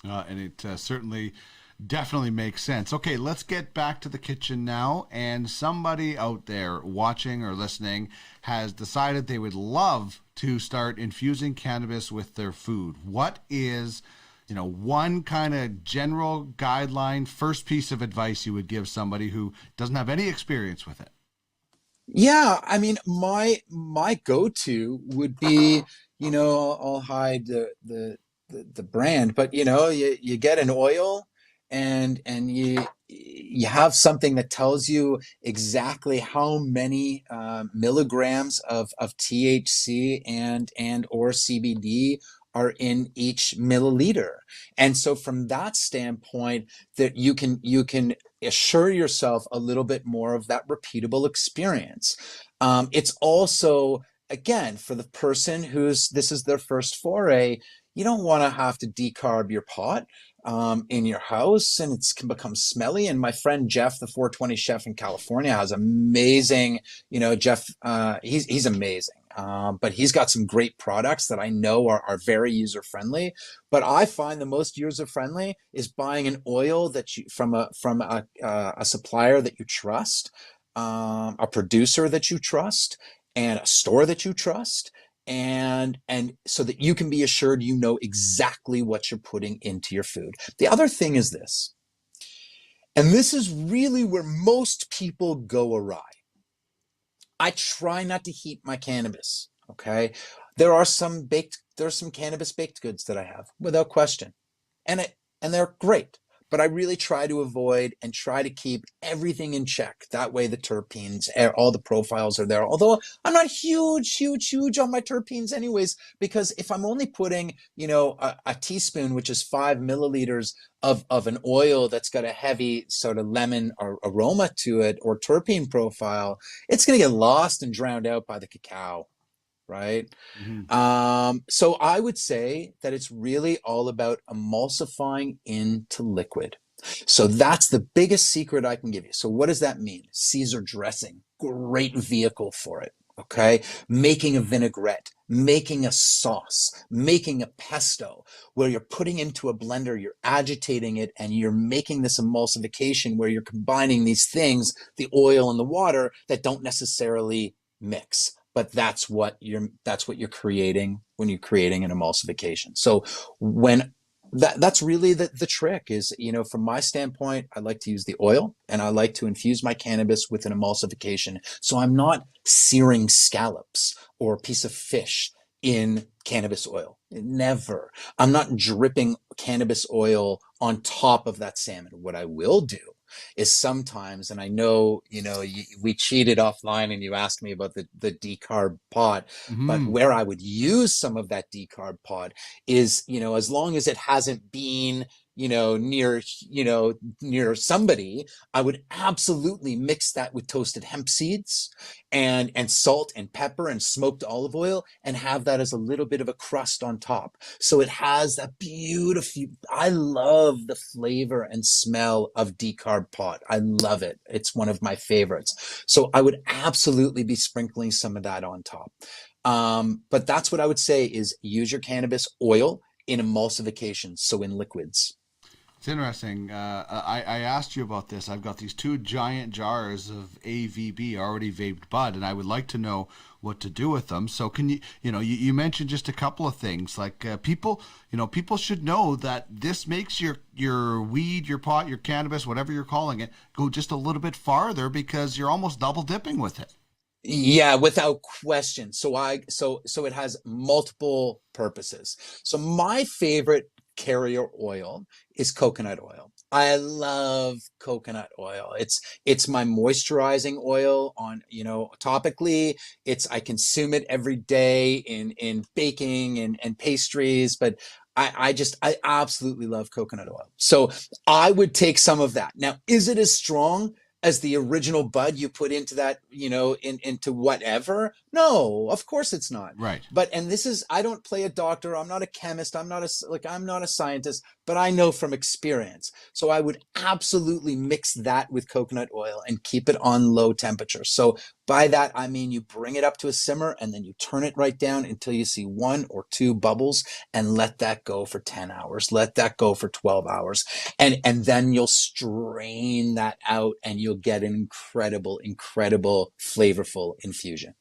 And it certainly definitely makes sense. Okay, let's get back to the kitchen now. And somebody out there watching or listening has decided they would love to start infusing cannabis with their food. What is, one kind of general guideline, first piece of advice you would give somebody who doesn't have any experience with it? Yeah, I mean, my go-to would be, I'll hide the brand, but you get an oil. And you have something that tells you exactly how many milligrams of THC and or CBD are in each milliliter. And so from that standpoint, that you can assure yourself a little bit more of that repeatable experience. It's also, again, for the person this is their first foray, you don't want to have to decarb your pot in your house, and it can become smelly. And my friend Jeff, the 420 chef in California, has amazing, Jeff, he's amazing. But he's got some great products that I know are very user friendly. But I find the most user friendly is buying an oil that from a supplier that you trust, a producer that you trust, and a store that you trust. And so that you can be assured you know exactly what you're putting into your food. The other thing is this, and this is really where most people go awry. I try not to heat my cannabis, okay? There's some cannabis baked goods that I have, without question. And they're great. but I really try to avoid and try to keep everything in check. That way the terpenes, all the profiles are there. Although I'm not huge on my terpenes anyways, because if I'm only putting, a teaspoon, which is 5 milliliters of an oil that's got a heavy sort of lemon or aroma to it or terpene profile, it's going to get lost and drowned out by the cacao, right? So I would say that it's really all about emulsifying into liquid. So that's the biggest secret I can give you. So what does that mean? Caesar dressing, great vehicle for it. Okay, making a vinaigrette, making a sauce, making a pesto, where you're putting into a blender, you're agitating it, and you're making this emulsification where you're combining these things, the oil and the water, that don't necessarily mix. But that's what you're creating when you're creating an emulsification. So when that's really the trick is, from my standpoint, I like to use the oil and I like to infuse my cannabis with an emulsification. So I'm not searing scallops or a piece of fish in cannabis oil. Never. I'm not dripping cannabis oil on top of that salmon. What I will do is sometimes, and I know, we cheated offline and you asked me about the decarb pot, but where I would use some of that decarb pot is, as long as it hasn't been, near somebody, I would absolutely mix that with toasted hemp seeds and salt and pepper and smoked olive oil and have that as a little bit of a crust on top. So it has that beautiful, I love the flavor and smell of decarb pot. I love it. It's one of my favorites. So I would absolutely be sprinkling some of that on top. But that's what I would say is use your cannabis oil in emulsification, so in liquids. It's interesting. I asked you about this. I've got these 2 giant jars of AVB, already vaped bud, and I would like to know what to do with them. So can you mentioned just a couple of things, like people should know that this makes your weed, your pot, your cannabis, whatever you're calling it, go just a little bit farther because you're almost double dipping with it. Yeah, without question. So it has multiple purposes. So my favorite carrier oil is coconut oil. I love coconut oil. It's my moisturizing oil on, topically. I consume it every day in baking and pastries, but I absolutely love coconut oil. So I would take some of that. Now, is it as strong as the original bud you put into that, into whatever? No, of course it's not. Right. And this is, I don't play a doctor. I'm not a chemist. I'm not a scientist, but I know from experience. So I would absolutely mix that with coconut oil and keep it on low temperature. So by that, I mean, you bring it up to a simmer and then you turn it right down until you see 1 or 2 bubbles and let that go for 10 hours. Let that go for 12 hours. And then you'll strain that out and you'll get an incredible, flavorful infusion.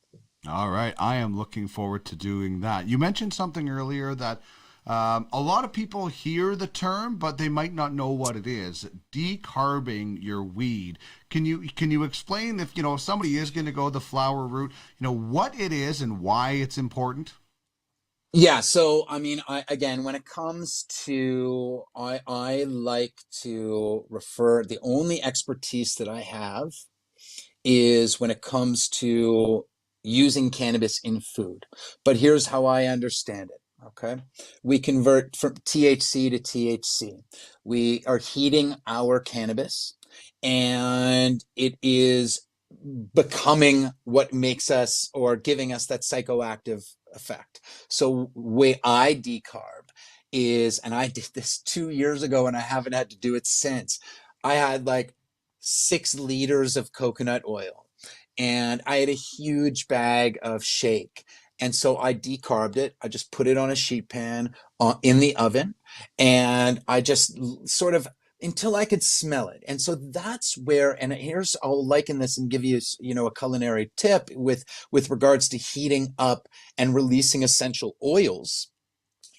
All right. I am looking forward to doing that. You mentioned something earlier that a lot of people hear the term, but they might not know what it is. Decarbing your weed. Can you explain if somebody is going to go the flower route, what it is and why it's important? Yeah. So, I mean, when it comes to, I like to refer, the only expertise that I have is when it comes to using cannabis in food. But here's how I understand it. Okay. We convert from THC to THC. We are heating our cannabis and it is becoming what makes us or giving us that psychoactive effect. So way I decarb is, and I did this 2 years ago and I haven't had to do it since. I had like 6 liters of coconut oil and I had a huge bag of shake. And so I decarbed it. I just put it on a sheet pan in the oven and I just sort of until I could smell it. And so that's where, and here's, I'll liken this and give you, a culinary tip with regards to heating up and releasing essential oils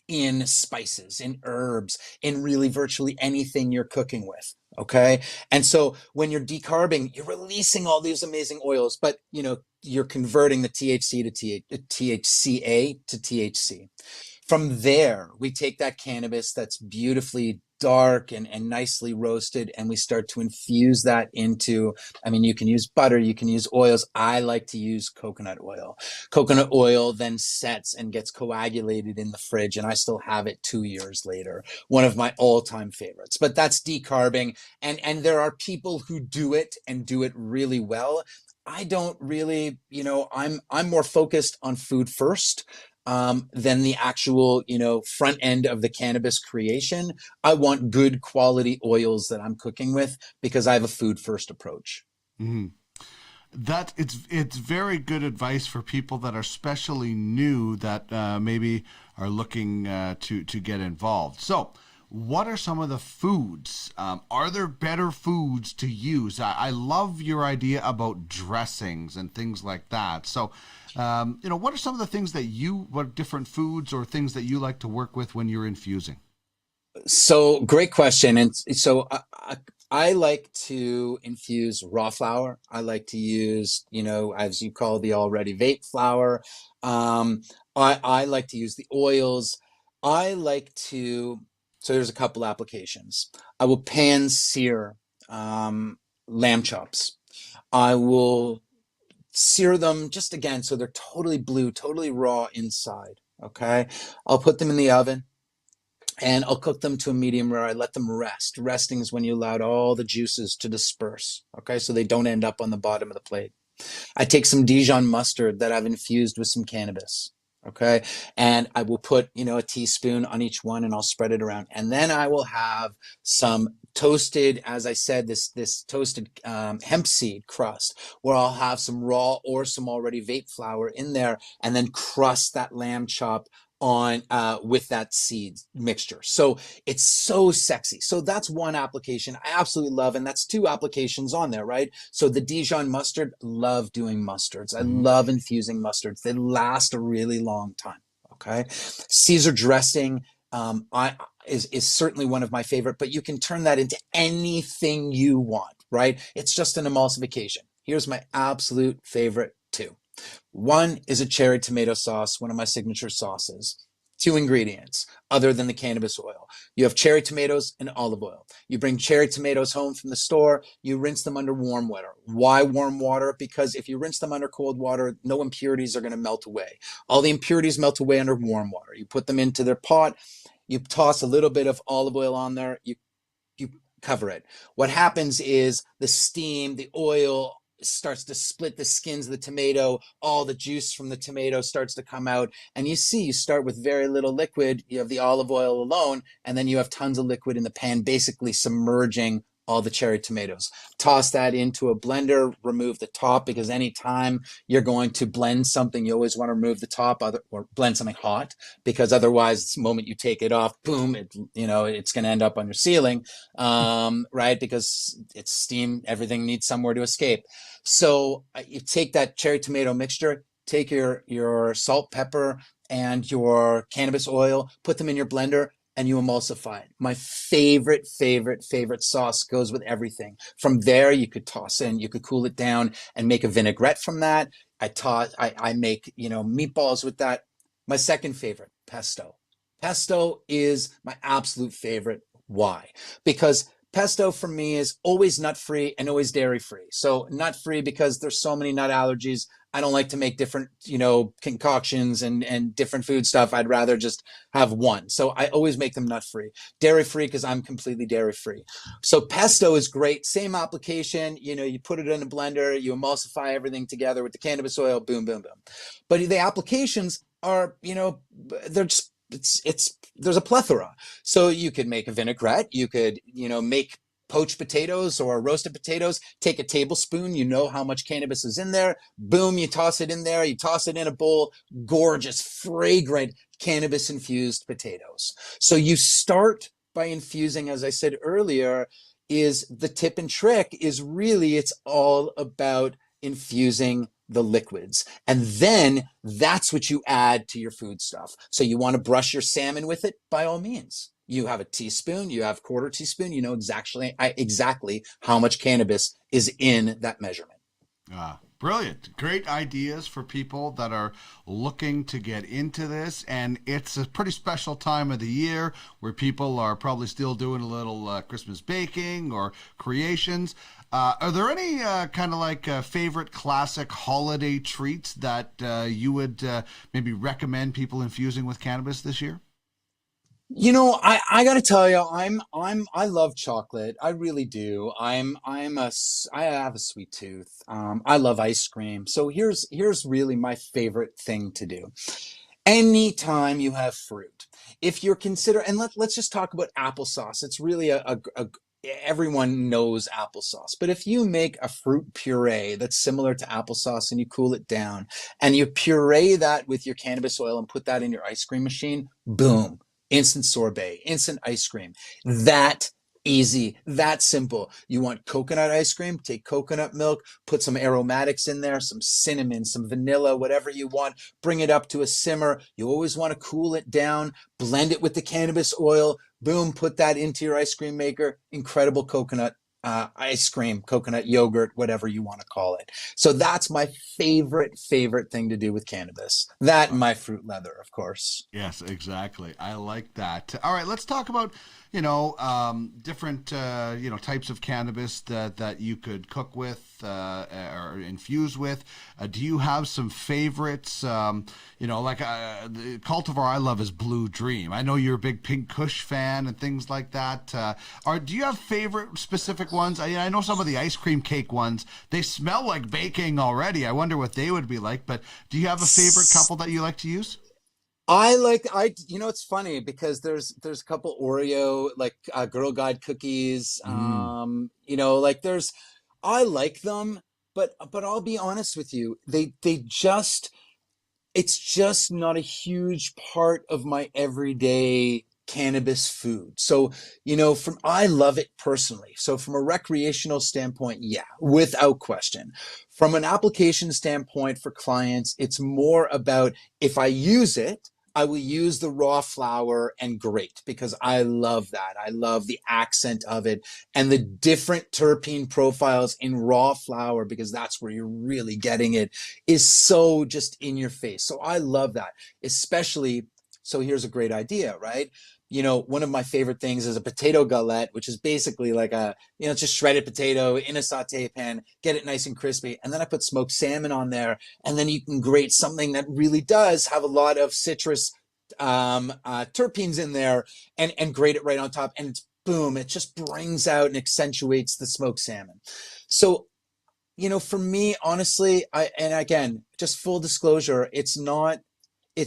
in spices, in herbs, in really virtually anything you're cooking with. Okay. And so when you're decarbing, you're releasing all these amazing oils, but you're converting the THC to THCA to THC. From there, we take that cannabis that's beautifully dark and nicely roasted, and we start to infuse that into, I mean, you can use butter, you can use oils. I like to use coconut oil. Coconut oil then sets and gets coagulated in the fridge, and I still have it 2 years later. One of my all-time favorites. But that's decarbing, and there are people who do it and do it really well. I don't really, I'm more focused on food first than the actual, front end of the cannabis creation. I want good quality oils that I'm cooking with because I have a food first approach. Mm-hmm. That it's very good advice for people that are especially new that maybe are looking to get involved. So, what are some of the foods? Are there better foods to use? I love your idea about dressings and things like that. So, what are some of the things what different foods or things that you like to work with when you're infusing? So great question. And so I like to infuse raw flour. I like to use, as you call the already vape flour. I like to use the oils. So there's a couple applications. I will pan sear lamb chops. I will sear them just again so they're totally blue, totally raw inside. Okay. I'll put them in the oven. And I'll cook them to a medium rare. I let them rest. Resting is when you allow all the juices to disperse, okay? So they don't end up on the bottom of the plate. I take some Dijon mustard that I've infused with some cannabis, okay? And I will put, a teaspoon on each one, and I'll spread it around. And then I will have some toasted, as I said, this toasted hemp seed crust, where I'll have some raw or some already vape flour in there, and then crust that lamb chop on with that seed mixture. So it's so sexy. So that's one application I absolutely love, and that's two applications on there, right? So the Dijon mustard, love doing mustards. I love infusing mustards. They last a really long time. Okay, Caesar dressing is certainly one of my favorite, but you can turn that into anything you want, right? It's just an emulsification. Here's my absolute favorite two. One is a cherry tomato sauce, one of my signature sauces. 2 ingredients other than the cannabis oil. You have cherry tomatoes and olive oil. You bring cherry tomatoes home from the store, you rinse them under warm water. Why warm water? Because if you rinse them under cold water, no impurities are going to melt away. All the impurities melt away under warm water. You put them into their pot, you toss a little bit of olive oil on there, you cover it. What happens is the steam, the oil, starts to split the skins of the tomato, all the juice from the tomato starts to come out, and you start with very little liquid. You have the olive oil alone, and then you have tons of liquid in the pan, basically submerging all the cherry tomatoes. Toss that into a blender, remove the top, because anytime you're going to blend something, you always want to remove the top or blend something hot, because otherwise the moment you take it off, boom, it's going to end up on your ceiling, right? Because it's steam, everything needs somewhere to escape. So you take that cherry tomato mixture, take your salt, pepper, and your cannabis oil, put them in your blender, and you emulsify it. My favorite sauce goes with everything. From there, you could cool it down and make a vinaigrette from that. I make, meatballs with that. My second favorite, pesto. Pesto is my absolute favorite. Why? Because pesto for me is always nut-free and always dairy-free. So nut-free because there's so many nut allergies. I don't like to make different, concoctions and different food stuff. I'd rather just have one. So I always make them nut-free. Dairy-free because I'm completely dairy-free. So pesto is great. Same application. You put it in a blender, you emulsify everything together with the cannabis oil, boom, boom, boom. But the applications are, they're just, there's a plethora. So you could make a vinaigrette. You could, make poached potatoes or roasted potatoes. Take a tablespoon, you know how much cannabis is in there. Boom, you toss it in there. You toss it in a bowl. Gorgeous, fragrant cannabis infused potatoes. So you start by infusing, as I said earlier, is the tip and trick is really, it's all about infusing the liquids. And then that's what you add to your food stuff. So you want to brush your salmon with it, by all means. You have a teaspoon, you have quarter teaspoon, you know exactly how much cannabis is in that measurement. Brilliant. Great ideas for people that are looking to get into this. And it's a pretty special time of the year where people are probably still doing a little Christmas baking or creations. Are there any kind of like favorite classic holiday treats that you would maybe recommend people infusing with cannabis this year? You know, I gotta tell you, I love chocolate. I really do. I have a sweet tooth. I love ice cream. So here's really my favorite thing to do. Anytime you have fruit, if you're consider, and let's just talk about applesauce. It's really everyone knows applesauce, but if you make a fruit puree that's similar to applesauce and you cool it down and you puree that with your cannabis oil and put that in your ice cream machine, boom. Instant sorbet, instant ice cream. That easy, that simple. You want coconut ice cream? Take coconut milk, put some aromatics in there, some cinnamon, some vanilla, whatever you want. Bring it up to a simmer. You always want to cool it down, blend it with the cannabis oil. Boom, put that into your ice cream maker. Incredible coconut ice cream, coconut yogurt, whatever you want to call it. So that's my favorite thing to do with cannabis. That and my fruit leather, of course. Yes, exactly. I like that. All right, let's talk about, different, types of cannabis that you could cook with or infuse with. Do you have some favorites? The cultivar I love is Blue Dream. I know you're a big Pink Kush fan and things like that. Do you have favorite specific ones? I know some of the ice cream cake ones, they smell like baking already. I wonder what they would be like, but do you have a favorite couple that you like to use? It's funny because there's a couple Oreo, Girl Guide cookies. I like them, but I'll be honest with you. It's just not a huge part of my everyday cannabis food. So, I love it personally. So from a recreational standpoint, yeah, without question. From an application standpoint for clients, it's more about if I use it, I will use the raw flower and grate because I love that. I love the accent of it and the different terpene profiles in raw flower because that's where you're really getting it is so just in your face. So I love that, especially. So here's a great idea, right? One of my favorite things is a potato galette, which is basically like just shredded potato in a saute pan, get it nice and crispy. And then I put smoked salmon on there. And then you can grate something that really does have a lot of citrus terpenes in there and grate it right on top. And it's boom, it just brings out and accentuates the smoked salmon. So, for me, honestly, and again, just full disclosure, it's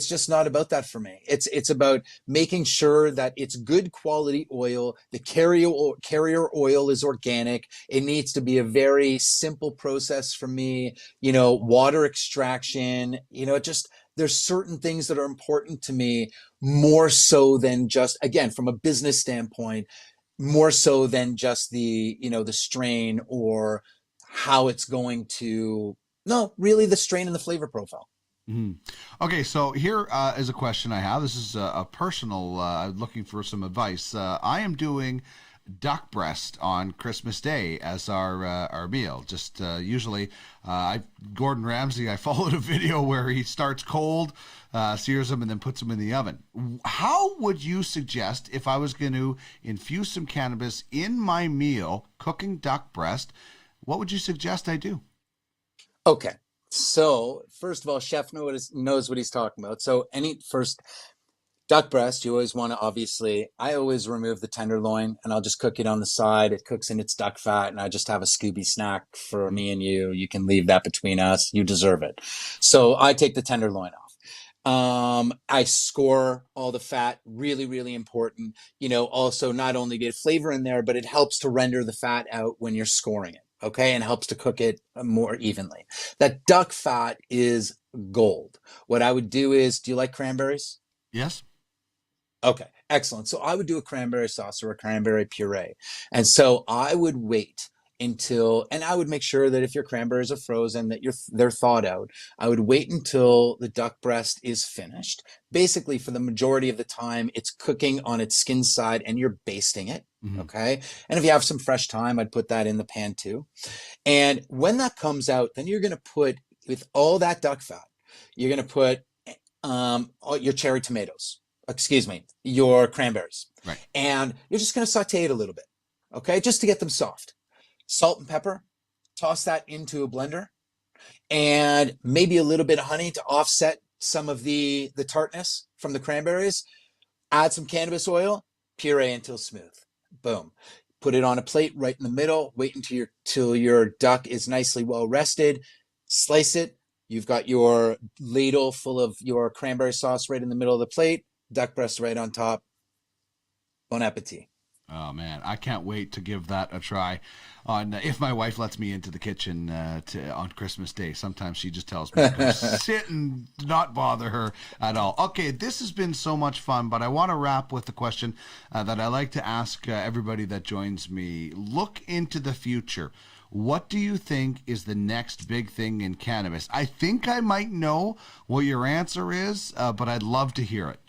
just not about that for me. It's about making sure that it's good quality oil. The carrier oil is organic. It needs to be a very simple process for me. Water extraction, there's certain things that are important to me more so than just, again, from a business standpoint, more so than just the strain or how it's going to, no, really the strain and the flavor profile. Mm-hmm. Okay, so here is a question I have. This is a personal, looking for some advice. I am doing duck breast on Christmas Day as our meal. Just usually, Gordon Ramsay, I followed a video where he starts cold, sears them, and then puts them in the oven. How would you suggest if I was going to infuse some cannabis in my meal, cooking duck breast, what would you suggest I do? Okay. So first of all, chef knows what he's talking about. So first duck breast, you always want to I always remove the tenderloin and I'll just cook it on the side. It cooks in its duck fat and I just have a Scooby snack for me and you. You can leave that between us. You deserve it. So I take the tenderloin off. I score all the fat, really, really important. Also not only get flavor in there, but it helps to render the fat out when you're scoring it. Okay, and helps to cook it more evenly. That duck fat is gold. What I would do is, do you like cranberries? Yes. Okay, excellent. So I would do a cranberry sauce or a cranberry puree. And so I would wait and I would make sure that if your cranberries are frozen, that they're thawed out. I would wait until the duck breast is finished. Basically, for the majority of the time, it's cooking on its skin side and you're basting it. Okay. And if you have some fresh thyme, I'd put that in the pan too. And when that comes out, then you're going to put, with all that duck fat, you're going to put all your cherry tomatoes, your cranberries. Right. And you're just going to saute it a little bit. Okay. Just to get them soft. Salt and pepper, toss that into a blender, and maybe a little bit of honey to offset some of the tartness from the cranberries. Add some cannabis oil, puree until smooth. Boom. Put it on a plate right in the middle. Wait till your duck is nicely well rested. Slice it. You've got your ladle full of your cranberry sauce right in the middle of the plate. Duck breast right on top. Bon appetit. Oh man, I can't wait to give that a try. On if my wife lets me into the kitchen on Christmas Day, sometimes she just tells me to go sit and not bother her at all. Okay, this has been so much fun, but I want to wrap with the question that I like to ask everybody that joins me. Look into the future. What do you think is the next big thing in cannabis? I think I might know what your answer is, but I'd love to hear it.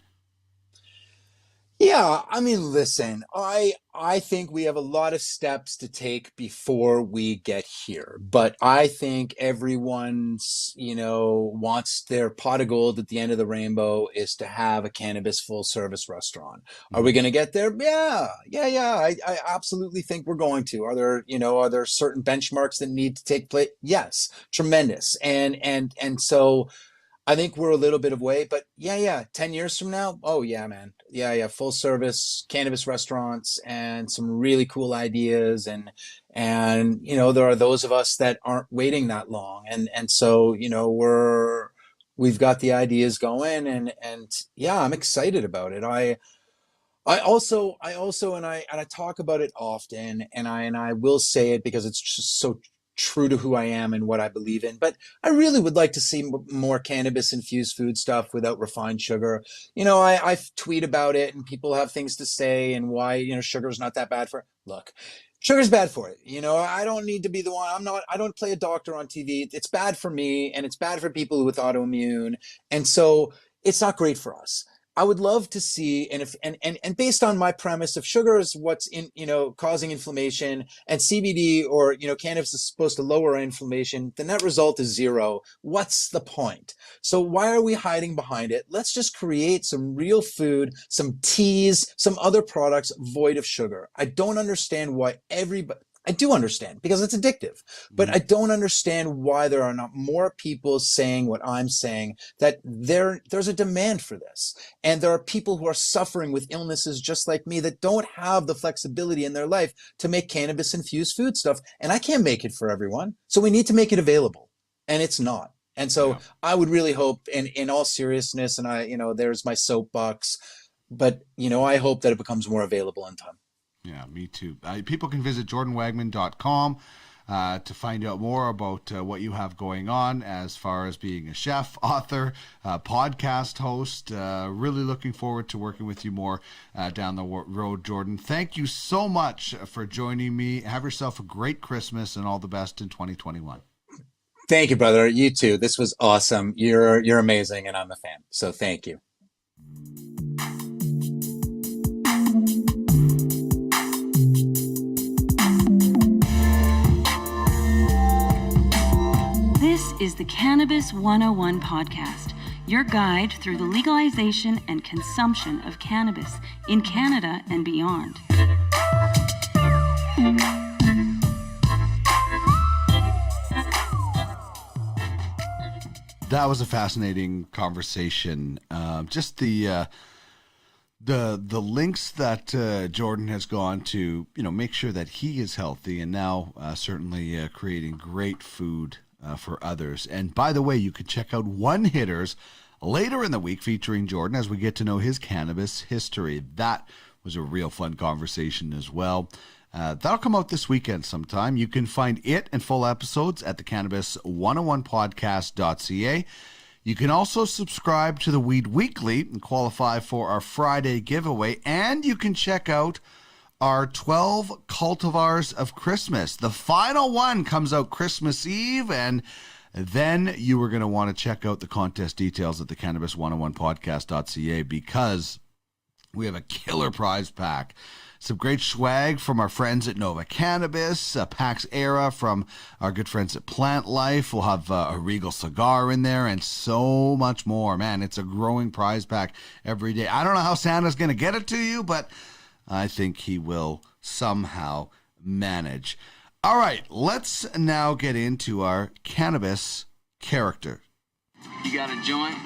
Yeah, I mean, listen, I think we have a lot of steps to take before we get here, but I think everyone's, wants their pot of gold at the end of the rainbow is to have a cannabis full service restaurant. Are we going to get there? Yeah. I absolutely think we're going to. Are there certain benchmarks that need to take place? Yes, tremendous. And so I think we're a little bit of way, but 10 years from now, oh yeah, man. Yeah, full service cannabis restaurants and some really cool ideas. And there are those of us that aren't waiting that long. And so, we've got the ideas going and yeah, I'm excited about it. I also, and I talk about it often, and I will say it because it's just so true to who I am and what I believe in. But I really would like to see more cannabis infused food stuff without refined sugar. I tweet about it and people have things to say and why, sugar is not that bad for it. Look, sugar's bad for it. I don't need to be the one. I don't play a doctor on TV. It's bad for me and it's bad for people with autoimmune. And so it's not great for us. I would love to see, and based on my premise, if sugar is what's causing inflammation, and CBD or cannabis is supposed to lower inflammation, the net result is zero. What's the point? So why are we hiding behind it? Let's just create some real food, some teas, some other products void of sugar. I don't understand why I do understand because it's addictive, but I don't understand why there are not more people saying what I'm saying, that there's a demand for this. And there are people who are suffering with illnesses just like me that don't have the flexibility in their life to make cannabis infused food stuff. And I can't make it for everyone. So we need to make it available, and it's not. And so I would really hope, in all seriousness, and there's my soapbox, but I hope that it becomes more available in time. Yeah, me too. People can visit jordanwagman.com to find out more about what you have going on as far as being a chef, author, podcast host. Really looking forward to working with you more down the road, Jordan. Thank you so much for joining me. Have yourself a great Christmas and all the best in 2021. Thank you, brother. You too. This was awesome. You're amazing, and I'm a fan. So thank you. This is the Cannabis 101 podcast, your guide through the legalization and consumption of cannabis in Canada and beyond. That was a fascinating conversation. Just the links that Jordan has gone to, make sure that he is healthy, and now certainly creating great food for others. And by the way, you can check out One Hitters later in the week featuring Jordan as we get to know his cannabis history. That was a real fun conversation as well. That'll come out this weekend sometime. You can find it and full episodes at the cannabis101podcast.ca. You can also subscribe to the Weed Weekly and qualify for our Friday giveaway. And you can check out our 12 cultivars of Christmas. The final one comes out Christmas Eve, and then you are going to want to check out the contest details at the cannabis101podcast.ca because we have a killer prize pack some great swag from our friends at Nova Cannabis, Pax Era from our good friends at Plant Life. We'll have a Regal cigar in there and so much more. Man, it's a growing prize pack every day. I don't know how Santa's going to get it to you, but I think he will somehow manage. All right, let's now get into our cannabis character. You got a joint?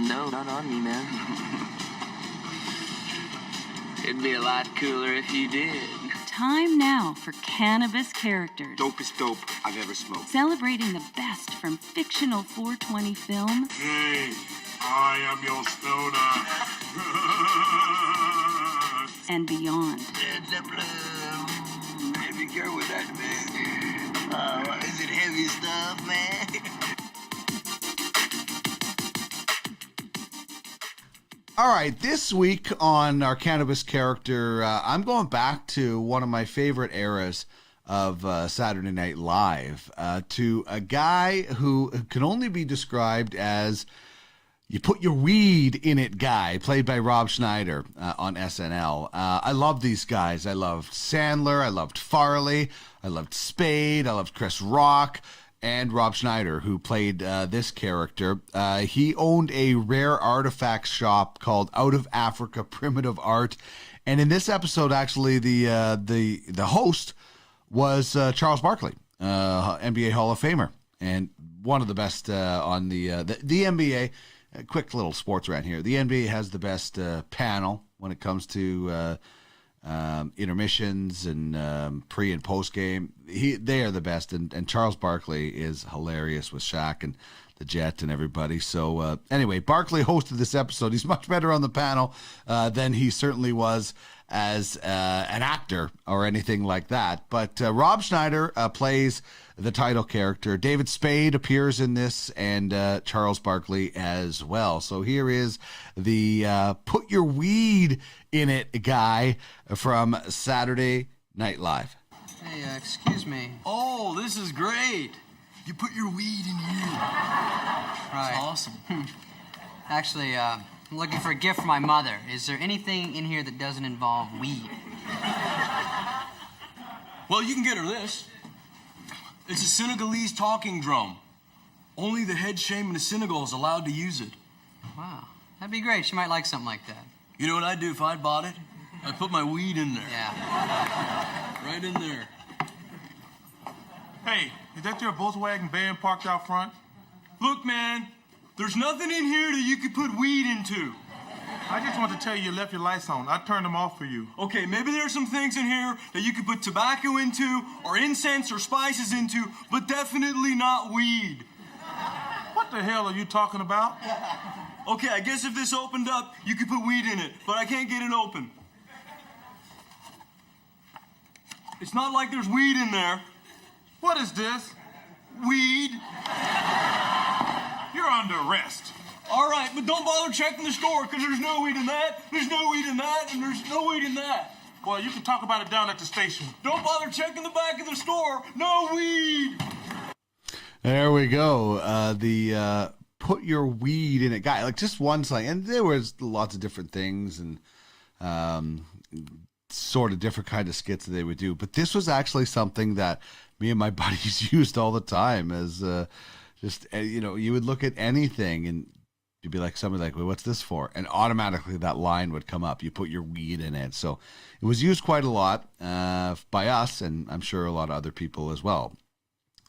No, not on me, man. It'd be a lot cooler if you did. Time now for Cannabis Characters. Dopest dope I've ever smoked. Celebrating the best from fictional 420 film Hey, I am your stoner. and beyond. Heavy girl with that, man. Is it heavy stuff, man? All right, this week on our cannabis character, I'm going back to one of my favorite eras of Saturday Night Live, to a guy who can only be described as you put your weed in it guy, played by Rob Schneider on SNL. I love these guys. I loved Sandler. I loved Farley. I loved Spade. I loved Chris Rock. And Rob Schneider, who played this character. He owned a rare artifacts shop called Out of Africa Primitive Art. And in this episode, actually, the host was Charles Barkley, NBA Hall of Famer, and one of the best on the NBA. Quick little sports rant here. The NBA has the best panel when it comes to intermissions and pre and post game. They are the best, and Charles Barkley is hilarious with Shaq and the Jet and everybody. So anyway, Barkley hosted this episode. He's much better on the panel than he certainly was as an actor or anything like that. But Rob Schneider plays the title character. David Spade appears in this, and Charles Barkley as well. So here is the put your weed in it guy from Saturday Night Live. Hey, excuse me. Oh, this is great. You put your weed in here. Right. That's awesome. Actually, I'm looking for a gift for my mother. Is there anything in here that doesn't involve weed? Well, you can get her this. It's a Senegalese talking drum. Only the head shaman of Senegal is allowed to use it. Wow. That'd be great. She might like something like that. You know what I'd do if I'd bought it? I'd put my weed in there. Yeah. Right in there. Hey, is that your Volkswagen van parked out front? Look, man, there's nothing in here that you could put weed into. I just want to tell you left your lights on. I turned them off for you. Okay, maybe there's some things in here that you could put tobacco into, or incense or spices into, but definitely not weed. What the hell are you talking about? Okay, I guess if this opened up, you could put weed in it, but I can't get it open. It's not like there's weed in there. What is this? Weed. You're under arrest. All right, but don't bother checking the store, because there's no weed in that, there's no weed in that, and there's no weed in that. Well, you can talk about it down at the station. Don't bother checking the back of the store. No weed. There we go. The put your weed in it guy, like just one slang. And there was lots of different things and sort of different kind of skits that they would do. But this was actually something that me and my buddies used all the time as just, you know, you would look at anything and you'd be like, somebody like, well, what's this for? And automatically that line would come up. You put your weed in it. So it was used quite a lot by us, and I'm sure a lot of other people as well.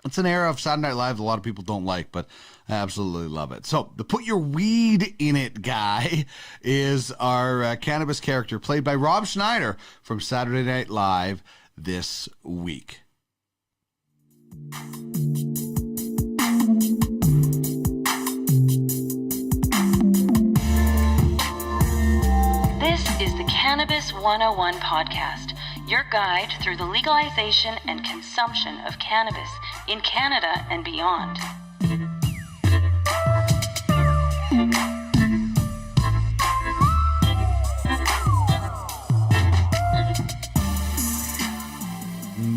It's an era of Saturday Night Live that a lot of people don't like, but I absolutely love it. So the put your weed in it guy is our cannabis character played by Rob Schneider from Saturday Night Live this week. This is the Cannabis 101 podcast, your guide through the legalization and consumption of cannabis in Canada and beyond.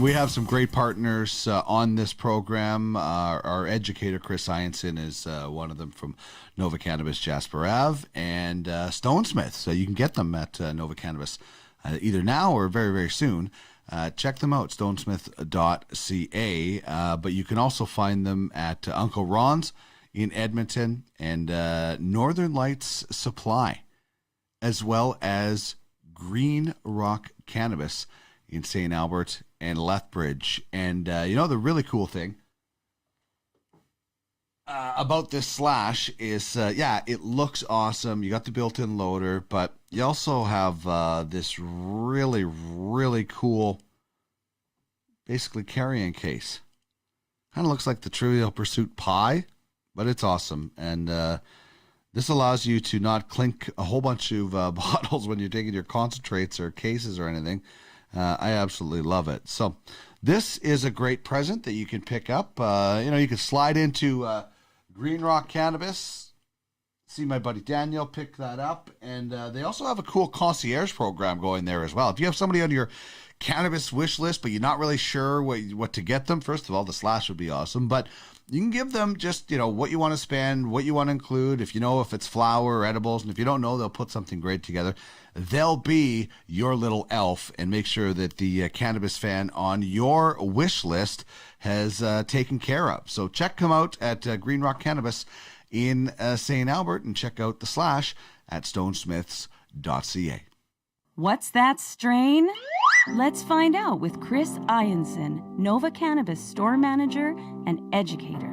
we have some great partners on this program. Our educator, Chris Ianson, is one of them from Nova Cannabis Jasper Ave and Stonesmith. So you can get them at Nova Cannabis either now or very, very soon. Check them out, stonesmith.ca. But you can also find them at Uncle Ron's in Edmonton and Northern Lights Supply, as well as Green Rock Cannabis in St. Albert and Lethbridge. And the really cool thing about this slash is, it looks awesome. You got the built-in loader, but you also have this really, really cool, basically carrying case. Kind of looks like the Trivial Pursuit pie, but it's awesome. And this allows you to not clink a whole bunch of bottles when you're taking your concentrates or cases or anything. I absolutely love it. So this is a great present that you can pick up. You can slide into Green Rock Cannabis, see my buddy Daniel pick that up. And they also have a cool concierge program going there as well. If you have somebody on your cannabis wish list, but you're not really sure what to get them, first of all, the slash would be awesome. But you can give them just, what you want to spend, what you want to include. If if it's flour or edibles, and if you don't know, they'll put something great together. They'll be your little elf and make sure that the cannabis fan on your wish list has taken care of. So check them out at Green Rock Cannabis in St. Albert, and check out the slash at stonesmiths.ca. What's that strain? Let's find out with Chris Ianson, Nova Cannabis store manager and educator.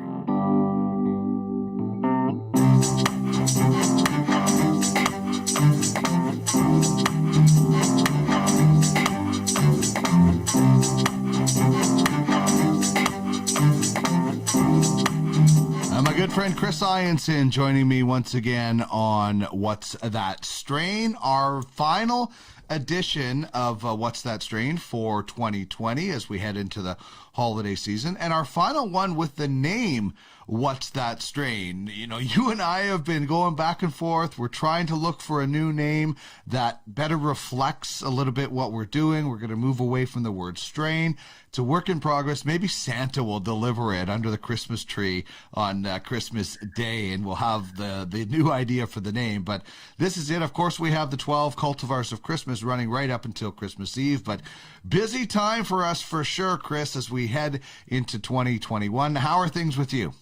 My good friend Chris Ianson joining me once again on What's That Strain, our final edition of What's That Strain for 2020 as we head into the holiday season, and our final one with the name What's That Strain. You and I have been going back and forth. We're trying to look for a new name that better reflects a little bit what we're doing. We're going to move away from the word strain. It's a work in progress. Maybe Santa will deliver it under the Christmas tree on Christmas Day, and we'll have the new idea for the name. But this is it. Of course, we have the 12 cultivars of Christmas running right up until Christmas Eve. But busy time for us for sure, Chris, as we head into 2021. How are things with you?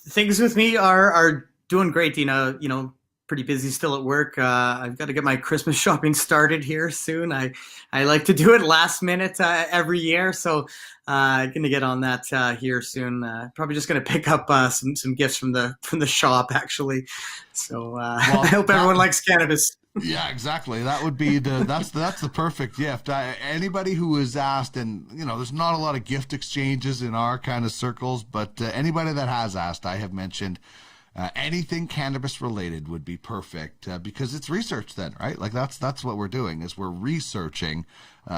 Things with me are doing great, Dina. Pretty busy still at work. I've got to get my Christmas shopping started here soon. I like to do it last minute every year, so going to get on that here soon. Probably just going to pick up some gifts from the shop actually. So I hope everyone likes cannabis. Yeah, exactly. That would be that's the perfect gift. Anybody who is asked, and there's not a lot of gift exchanges in our kind of circles, but anybody that has asked, I have mentioned anything cannabis related would be perfect because it's research then, right? Like that's what we're doing, is we're researching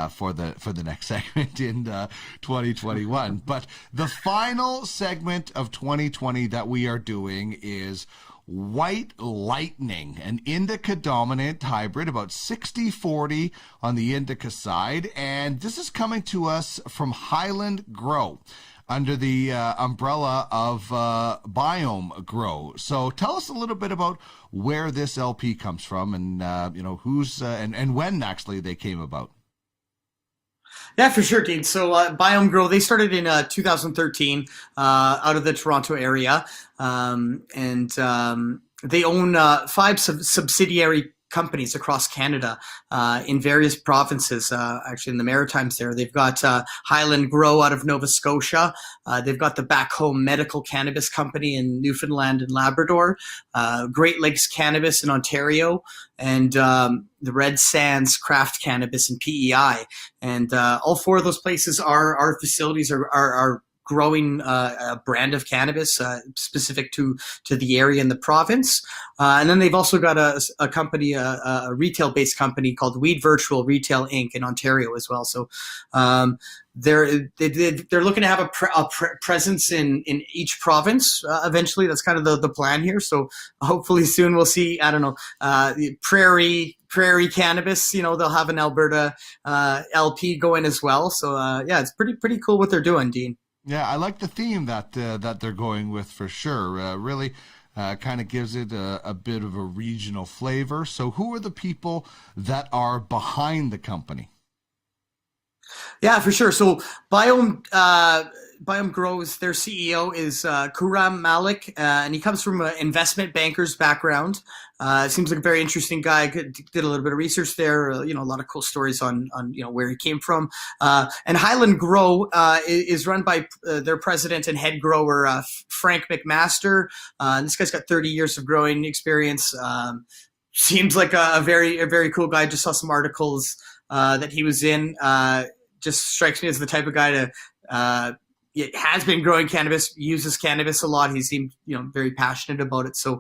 for the next segment in 2021. But the final segment of 2020 that we are doing is White Lightning, an indica dominant hybrid, about 60-40 on the indica side. And this is coming to us from Highland Grow under the umbrella of Biome Grow. So tell us a little bit about where this LP comes from and who's and when actually they came about. Yeah, for sure, Dean. So Biome Grow, they started in 2013 out of the Toronto area, and they own 5 subsidiary companies across Canada in various provinces, actually in the Maritimes there. They've got Highland Grow out of Nova Scotia. They've got the Back Home Medical Cannabis Company in Newfoundland and Labrador, Great Lakes Cannabis in Ontario, and the Red Sands Craft Cannabis in PEI. And all 4 of those places, our facilities are growing a brand of cannabis specific to the area and the province. And then they've also got a company, a retail-based company called Weed Virtual Retail Inc. in Ontario as well. So they're looking to have a presence in each province eventually. That's kind of the plan here. So hopefully soon we'll see, I don't know, prairie cannabis, they'll have an Alberta LP going as well. So yeah, it's pretty cool what they're doing, Dean. Yeah, I like the theme that they're going with for sure. Really kind of gives it a bit of a regional flavor. So who are the people that are behind the company? Yeah, for sure. So Biome Grows, their CEO is Kuram Malik, and he comes from an investment banker's background. Seems like a very interesting guy. Did a little bit of research there. A lot of cool stories on where he came from. And Highland Grow is run by their president and head grower Frank McMaster. This guy's got 30 years of growing experience. Seems like a very cool guy. Just saw some articles that he was in. Just strikes me as the type of guy to has been growing cannabis, uses cannabis a lot. He seemed very passionate about it. So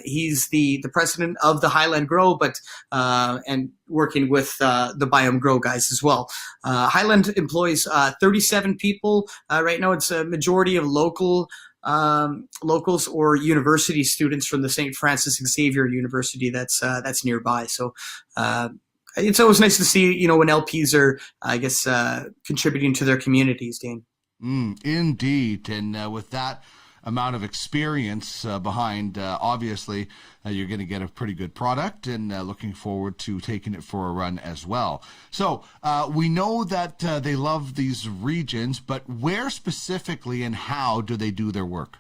he's the president of the Highland Grow, but and working with the Biome Grow guys as well. Highland employs 37 people right now. It's a majority of locals or university students from the St. Francis Xavier University that's nearby. So it's always nice to see, when LPs are, I guess, contributing to their communities, Dean. Indeed. And with that amount of experience behind, obviously, you're going to get a pretty good product, and looking forward to taking it for a run as well. So we know that they love these regions, but where specifically and how do they do their work?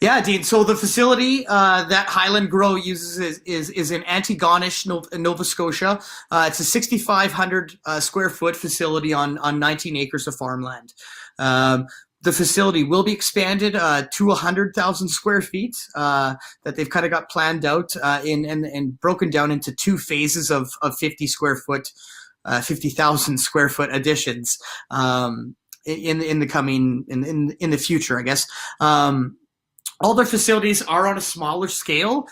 Yeah, Dean. So the facility that Highland Grow uses is in Antigonish, Nova Scotia. It's a 6,500 square foot facility on 19 acres of farmland. The facility will be expanded to 100,000 square feet that they've kind of got planned out and broken down into two phases of 50,000 square foot additions in the future, I guess. All their facilities are on a smaller scale,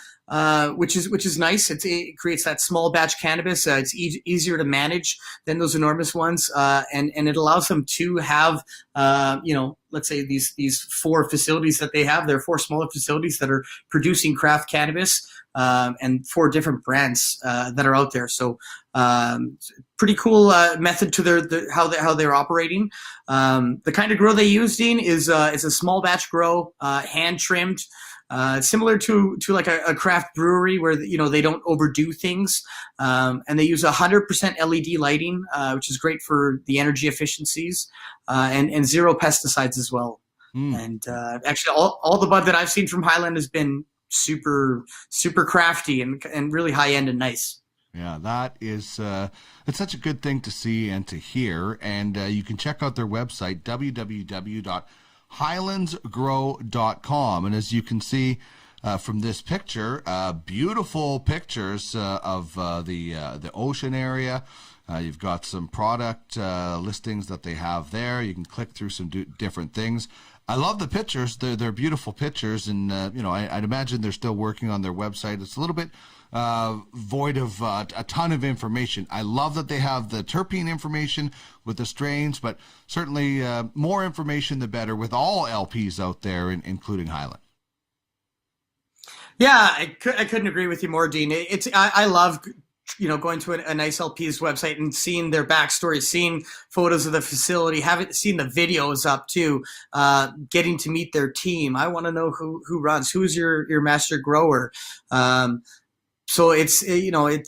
which is nice. It creates that small batch cannabis. It's easier to manage than those enormous ones, and it allows them to have, let's say these four facilities that they have. There are four smaller facilities that are producing craft cannabis, and four different brands that are out there. So pretty cool method to how they're operating. The kind of grow they use, Dean, is a small batch grow, hand trimmed, similar to like a craft brewery where they don't overdo things, and they use 100% LED lighting, which is great for the energy efficiencies, and zero pesticides as well. And actually, all the bud that I've seen from Highland has been super crafty and really high end and nice. Yeah, that is it's such a good thing to see and to hear. And you can check out their website, www.highlandsgrow.com. And as you can see from this picture, beautiful pictures of the ocean area. You've got some product listings that they have there. You can click through some different things. I love the pictures. They're beautiful pictures, and I'd imagine they're still working on their website. It's a little bit void of a ton of information. I love that they have the terpene information with the strains, but certainly more information the better with all LPs out there, including Highland. Yeah, I couldn't agree with you more, Dean. I love going to a nice LP's website and seeing their backstory, seeing photos of the facility, seen the videos up too, getting to meet their team. I want to know who runs, who's your master grower. So it'd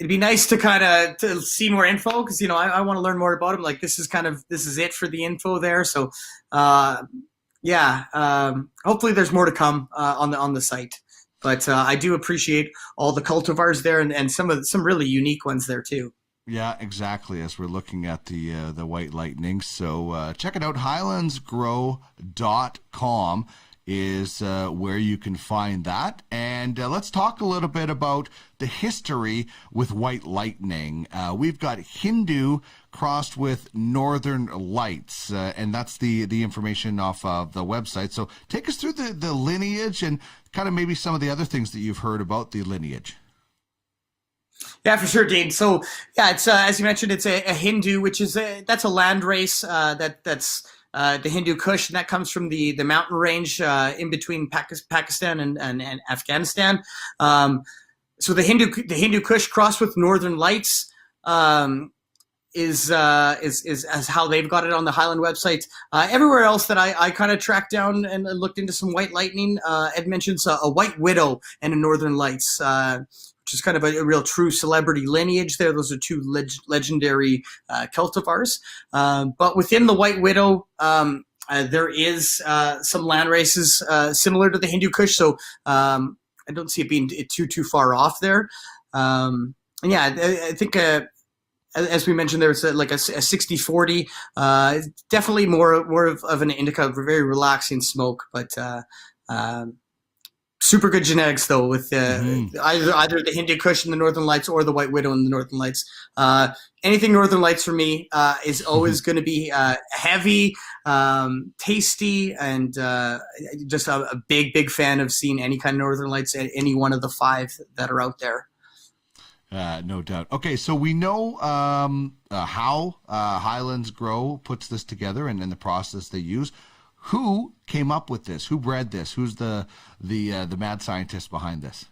be nice to kind of to see more info, because I want to learn more about them. Like this is it for the info there. So hopefully there's more to come on the site. But I do appreciate all the cultivars there and some really unique ones there too. Yeah, exactly. As we're looking at the White Lightning, so check it out. Highlandsgrow.com is where you can find that. And let's talk a little bit about the history with White Lightning. We've got Hindu crossed with Northern Lights, and that's the information off of the website. So take us through the lineage and kind of maybe some of the other things that you've heard about the lineage. Yeah, for sure, Dean. So, yeah, it's as you mentioned, it's a Hindu, which is that's a land race that's the Hindu Kush, and that comes from the mountain range in between Pakistan and Afghanistan. So the Hindu Kush crossed with Northern Lights is as how they've got it on the Highland website. Everywhere else that I kind of tracked down and looked into some White Lightning, it mentions a White Widow and a Northern Lights, which is kind of a real true celebrity lineage there. Those are two legendary cultivars. But within the White Widow, there is some land races similar to the Hindu Kush, so I don't see it being too far off there. And yeah, I think as we mentioned, there's like a 60-40, definitely more of an indica, very relaxing smoke, but super good genetics though, with either the Hindu Kush in the Northern Lights or the White Widow in the Northern Lights. Anything Northern Lights for me is always going to be heavy, tasty, and just a big fan of seeing any kind of Northern Lights at any one of the 5 that are out there. No doubt. Okay, so we know how Highlands Grow puts this together and the process they use. Who came up with this? Who bred this? Who's the mad scientist behind this?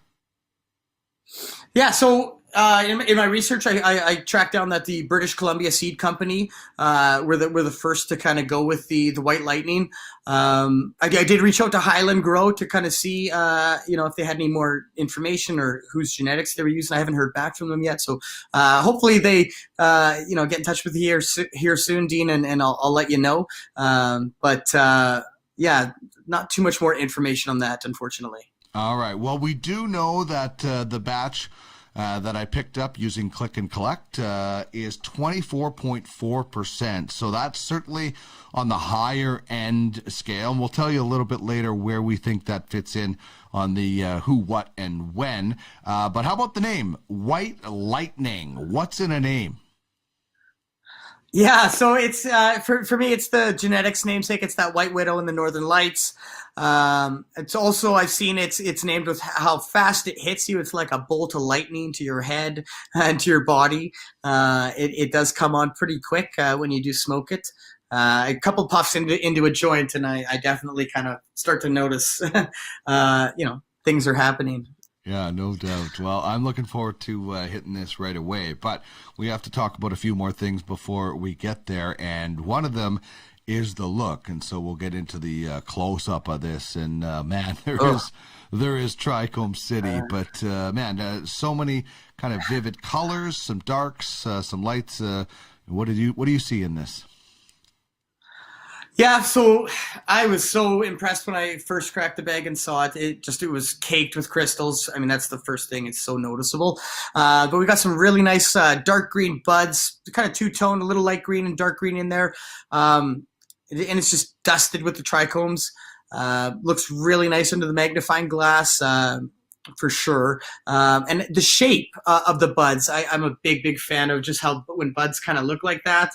Yeah, so in my research, I tracked down that the British Columbia Seed Company were the first to kind of go with the White Lightning. I did reach out to Highland Grow to kind of see if they had any more information or whose genetics they were using. I haven't heard back from them yet, so hopefully they get in touch with you here soon, Dean, and I'll let you know. But yeah, not too much more information on that, unfortunately. All right. Well, we do know that the batch that I picked up using Click and Collect is 24.4%. So that's certainly on the higher end scale. And we'll tell you a little bit later where we think that fits in on the who, what, and when. But how about the name? White Lightning. What's in a name? Yeah, so it's for me, it's the genetics namesake. It's that White Widow in the Northern Lights. It's also, I've seen it's named with how fast it hits you. It's like a bolt of lightning to your head and to your body. It does come on pretty quick when you do smoke it. A couple puffs into a joint, and I definitely kind of start to notice, things are happening. Yeah, no doubt. Well, I'm looking forward to hitting this right away, but we have to talk about a few more things before we get there, and one of them is the look, and so we'll get into the close-up of this, and man, there is Trichome City, but man, so many kind of vivid colors, some darks, some lights. What do you see in this? Yeah, so I was so impressed when I first cracked the bag and saw it. It was caked with crystals. I mean, that's the first thing. It's so noticeable. But we got some really nice dark green buds, kind of two-tone, a little light green and dark green in there. And it's just dusted with the trichomes. Looks really nice under the magnifying glass, for sure. And the shape of the buds, I'm a big fan of just how when buds kind of look like that.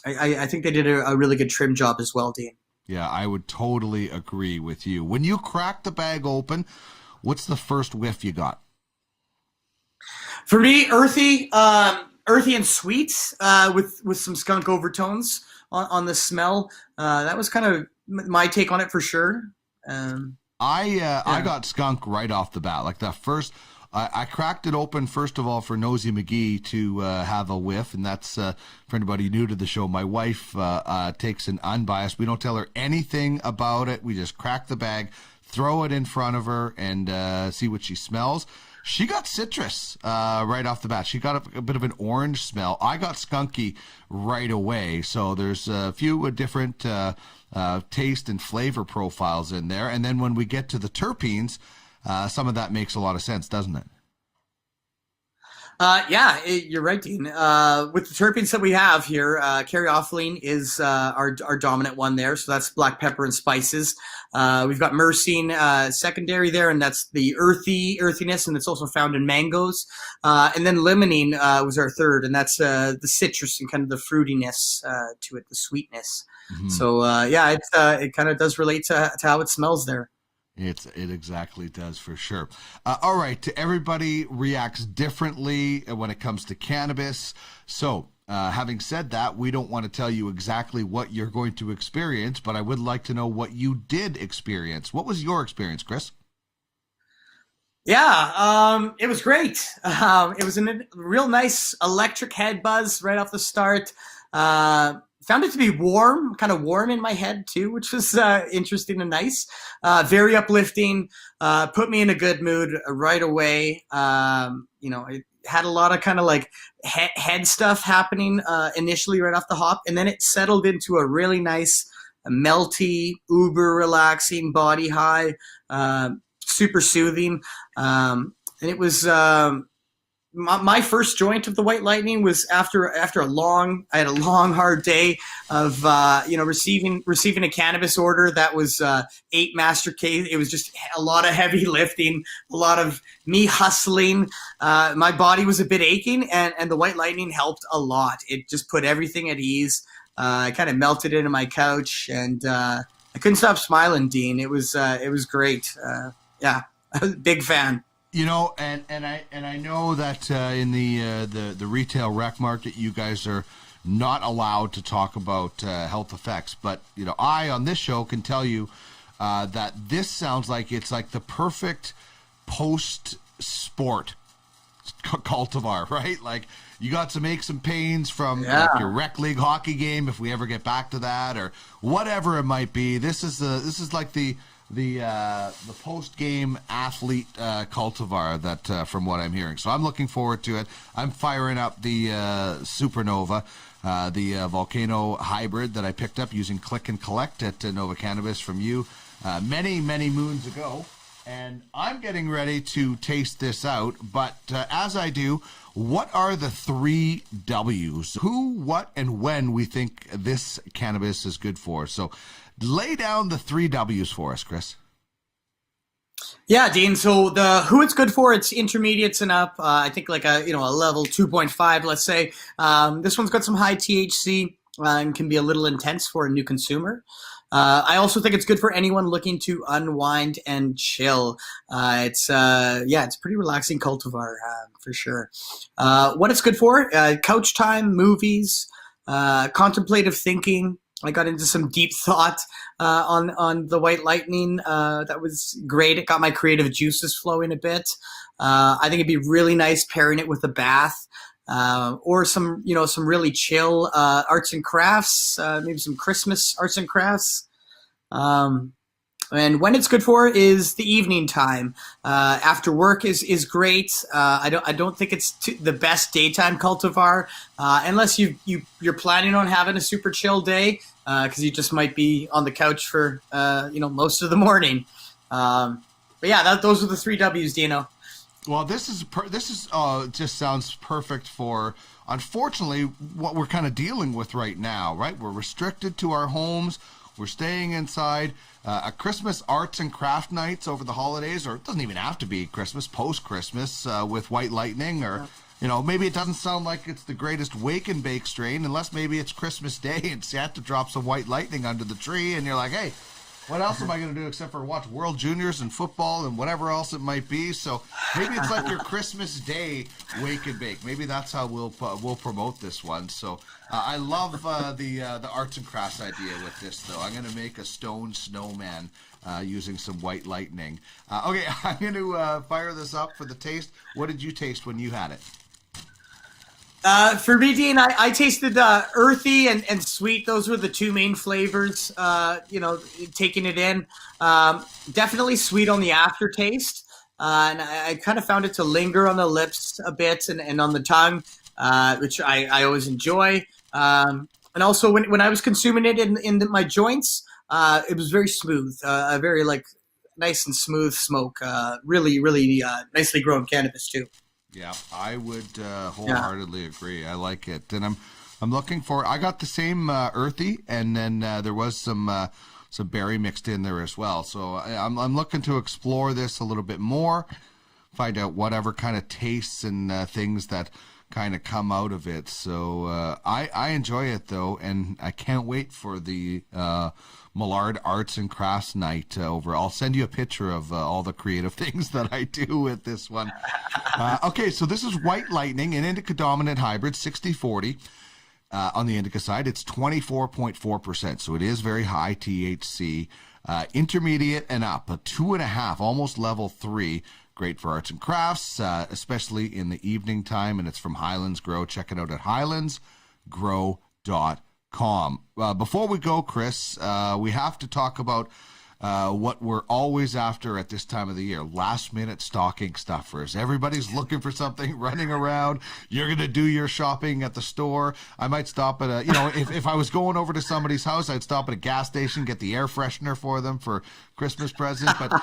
I think they did a really good trim job as well, Dean. Yeah, I would totally agree with you. When you crack the bag open, what's the first whiff you got? For me, earthy and sweet, with some skunk overtones on the smell. That was kind of my take on it for sure. I got skunk right off the bat. Like the first, I cracked it open first of all for Nosy McGee to have a whiff, and that's for anybody new to the show. My wife takes an unbiased. We don't tell her anything about it. We just crack the bag, throw it in front of her, and see what she smells. She got citrus right off the bat. She got a bit of an orange smell. I got skunky right away. So there's a few different taste and flavor profiles in there. And then when we get to the terpenes, some of that makes a lot of sense, doesn't it? You're right, Dean. With the terpenes that we have here, caryophyllene is our dominant one there. So that's black pepper and spices. We've got myrcene secondary there, and that's the earthiness, and it's also found in mangoes. And then limonene was our third, and that's the citrus and kind of the fruitiness to it, the sweetness. Mm-hmm. So it kind of does relate to how it smells there. It exactly does, for sure. All right, everybody reacts differently when it comes to cannabis. So, having said that, we don't want to tell you exactly what you're going to experience, but I would like to know what you did experience. What was your experience, Chris? Yeah, it was great. It was a real nice electric head buzz right off the start. Found it to be warm, kind of warm in my head too, which was interesting and nice. Very uplifting. Put me in a good mood right away. It had a lot of kind of like head stuff happening initially right off the hop, and then it settled into a really nice, melty, uber relaxing body high, super soothing. And it was my first joint of the White Lightning was after I had a long hard day of receiving a cannabis order that was 8 master case. It was just a lot of heavy lifting, a lot of me hustling. My body was a bit aching, and the White Lightning helped a lot. It just put everything at ease. I kind of melted into my couch, and I couldn't stop smiling, Dean. It was great. Yeah, I was a big fan. You know, and I know that in the retail rec market, you guys are not allowed to talk about health effects. But you know, I on this show can tell you that this sounds like it's like the perfect post-sport cultivar, right? Like you got some aches and pains from like your rec league hockey game, if we ever get back to that, or whatever it might be. This is like the post-game athlete cultivar that from what I'm hearing. So I'm looking forward to it. I'm firing up the Supernova, the Volcano hybrid that I picked up using Click and Collect at Nova Cannabis from you many moons ago. And I'm getting ready to taste this out. But as I do, what are the 3 W's? Who, what, and when we think this cannabis is good for? So lay down the 3 W's for us, Chris. Yeah, Dean. So who it's good for, it's intermediates and up. I think like a level 2.5, let's say. This one's got some high THC and can be a little intense for a new consumer. I also think it's good for anyone looking to unwind and chill. It's a pretty relaxing cultivar for sure. What it's good for: couch time, movies, contemplative thinking. I got into some deep thought on the White Lightning. That was great. It got my creative juices flowing a bit. I think it'd be really nice pairing it with a bath or some really chill arts and crafts, maybe some Christmas arts and crafts. And when it's good for is the evening time. After work is great. I don't think it's the best daytime cultivar unless you're planning on having a super chill day because you just might be on the couch for most of the morning. But yeah, those are the 3 W's, Dino. Well, this is just sounds perfect for, unfortunately, what we're kind of dealing with right now, right? We're restricted to our homes. We're staying inside. A Christmas arts and craft nights over the holidays, or it doesn't even have to be Christmas, post-Christmas with White Lightning, or, maybe it doesn't sound like it's the greatest wake and bake strain, unless maybe it's Christmas Day and you have to drop some White Lightning under the tree, and you're like, hey, what else am I going to do except for watch World Juniors and football and whatever else it might be? So maybe it's like your Christmas Day wake and bake. Maybe that's how we'll promote this one. So I love the arts and crafts idea with this, though. I'm going to make a stone snowman using some White Lightning. Okay, I'm going to fire this up for the taste. What did you taste when you had it? For me, Dean, I tasted earthy and sweet. Those were the 2 main flavors, taking it in. Definitely sweet on the aftertaste. And I kind of found it to linger on the lips a bit and on the tongue, which I always enjoy. And also when I was consuming it in my joints, it was very smooth, a very nice and smooth smoke. Really, really nicely grown cannabis too. Yeah, I would wholeheartedly agree. I like it, and I'm looking for. I got the same earthy, and then there was some berry mixed in there as well. So I'm looking to explore this a little bit more, find out whatever kind of tastes and things that kind of come out of it. So I enjoy it, though, and I can't wait for the Millard Arts and Crafts Night over. I'll send you a picture of all the creative things that I do with this one. Okay, so this is White Lightning, an indica dominant hybrid, 60-40. On the indica side, it's 24.4%, so it is very high THC. Intermediate and up, a 2.5, almost level 3. Great for arts and crafts, especially in the evening time, and it's from Highlands Grow. Check it out at highlandsgrow.com. Before we go, Chris, we have to talk about what we're always after at this time of the year, last-minute stocking stuffers. Everybody's looking for something, running around. You're going to do your shopping at the store. I might stop at if I was going over to somebody's house, I'd stop at a gas station, get the air freshener for them for Christmas presents. But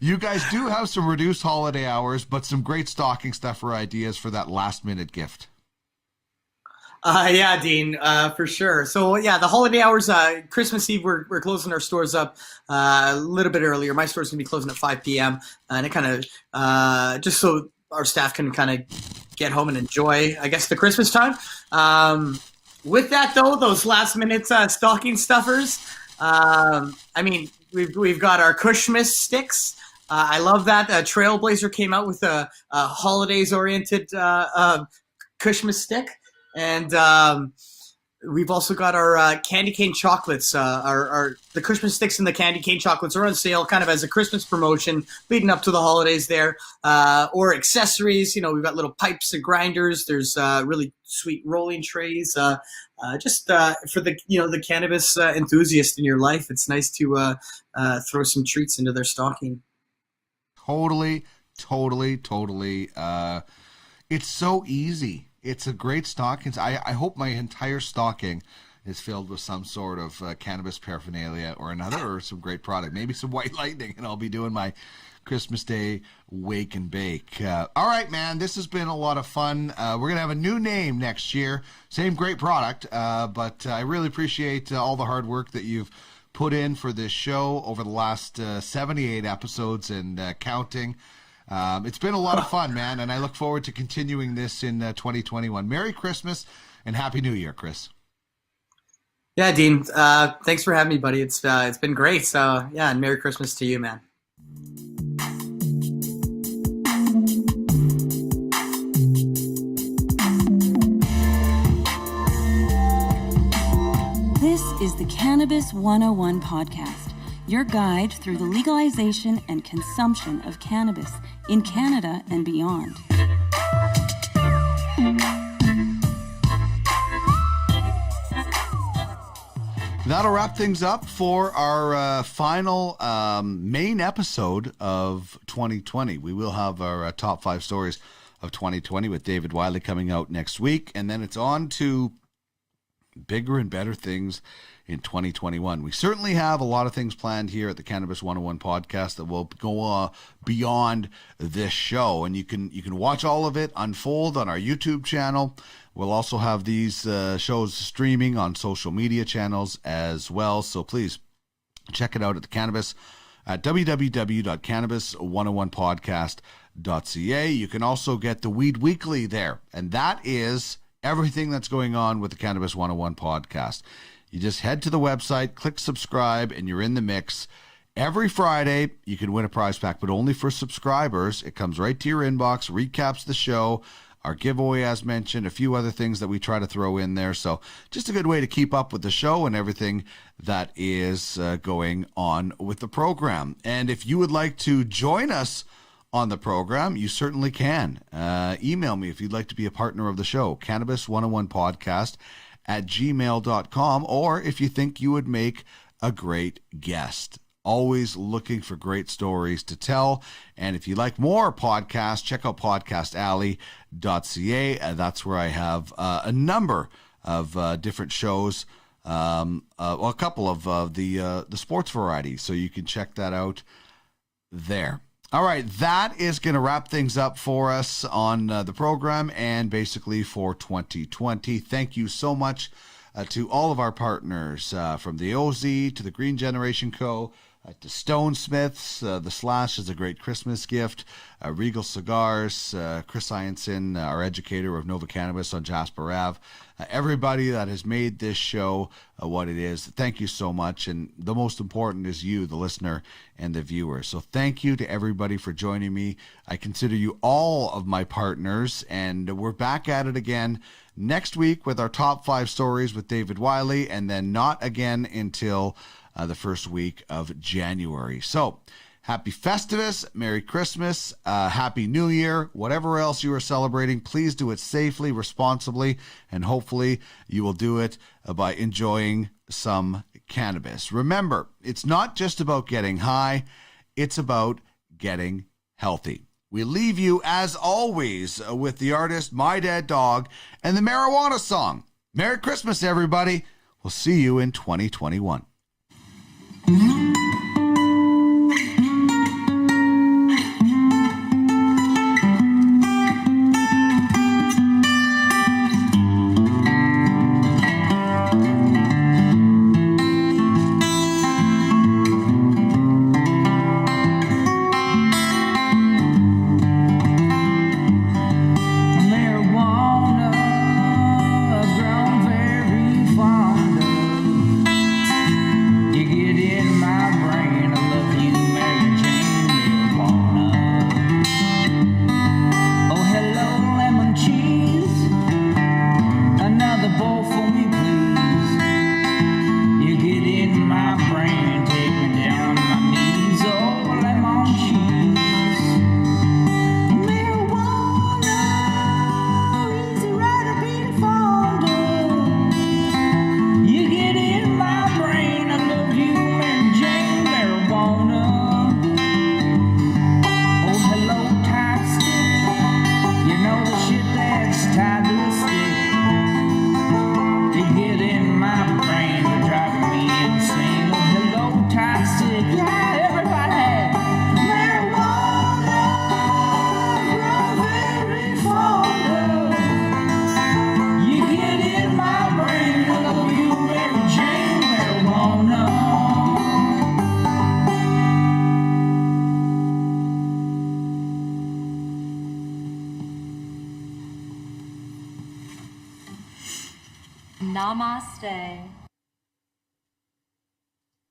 you guys do have some reduced holiday hours, but some great stocking stuffer ideas for that last-minute gift. Yeah, Dean, for sure. So, yeah, the holiday hours, Christmas Eve, we're closing our stores up a little bit earlier. My store's going to be closing at 5 p.m. And it kind of, just so our staff can kind of get home and enjoy, I guess, the Christmas time. With that, though, those last-minute stocking stuffers, I mean, we've got our Christmas sticks. I love that. Trailblazer came out with a holidays-oriented Christmas stick. And we've also got our candy cane chocolates. The Christmas sticks and the candy cane chocolates are on sale kind of as a Christmas promotion leading up to the holidays there. Or accessories, we've got little pipes and grinders. There's really sweet rolling trays. Just for the cannabis enthusiast in your life, it's nice to throw some treats into their stocking. Totally. It's so easy. It's a great stocking. I hope my entire stocking is filled with some sort of cannabis paraphernalia or another, or some great product. Maybe some White Lightning, and I'll be doing my Christmas Day wake and bake. All right, man, this has been a lot of fun. We're going to have a new name next year. Same great product, but I really appreciate all the hard work that you've put in for this show over the last 78 episodes and counting. It's been a lot of fun, man, and I look forward to continuing this in 2021. Merry Christmas and Happy New Year, Chris. Yeah, Dean. Thanks for having me, buddy. It's been great. So, yeah, and Merry Christmas to you, man. This is the Cannabis 101 podcast, your guide through the legalization and consumption of cannabis in Canada and beyond. That'll wrap things up for our final main episode of 2020. We will have our top 5 stories of 2020 with David Wiley coming out next week, and then it's on to bigger and better things in 2021. We certainly have a lot of things planned here at the Cannabis 101 podcast that will go beyond this show, and you can watch all of it unfold on our YouTube channel. We'll also have these shows streaming on social media channels as well, so please check it out at the Cannabis at www.cannabis101podcast.ca. You can also get the Weed Weekly there, and that is everything that's going on with the Cannabis 101 podcast. You just head to the website, click subscribe, and you're in the mix. Every Friday, you can win a prize pack, but only for subscribers. It comes right to your inbox, recaps the show, our giveaway, as mentioned, a few other things that we try to throw in there. So just a good way to keep up with the show and everything that is going on with the program. And if you would like to join us on the program, you certainly can. Email me if you'd like to be a partner of the show, cannabis101podcast@gmail.com, or if you think you would make a great guest. Always looking for great stories to tell. And if you like more podcasts, check out podcastalley.ca. That's where I have a number of different shows, a couple of the sports variety. So you can check that out there. All right, that is going to wrap things up for us on the program and basically for 2020. Thank you so much to all of our partners, from the OZ to the Green Generation Co., to Stonesmiths. The Slash is a great Christmas gift. Regal Cigars, Chris Ianson, our educator of Nova Cannabis on Jasper Ave. Everybody that has made this show what it is, thank you so much. And the most important is you, the listener and the viewer. So thank you to everybody for joining me. I consider you all of my partners, and we're back at it again next week with our top 5 stories with David Wiley, and then not again until the first week of January. So happy Festivus, Merry Christmas, Happy New Year, whatever else you are celebrating, please do it safely, responsibly, and hopefully you will do it by enjoying some cannabis. Remember, it's not just about getting high, it's about getting healthy. We leave you, as always, with the artist My Dead Dog and the Marijuana Song. Merry Christmas, everybody. We'll see you in 2021. Namaste.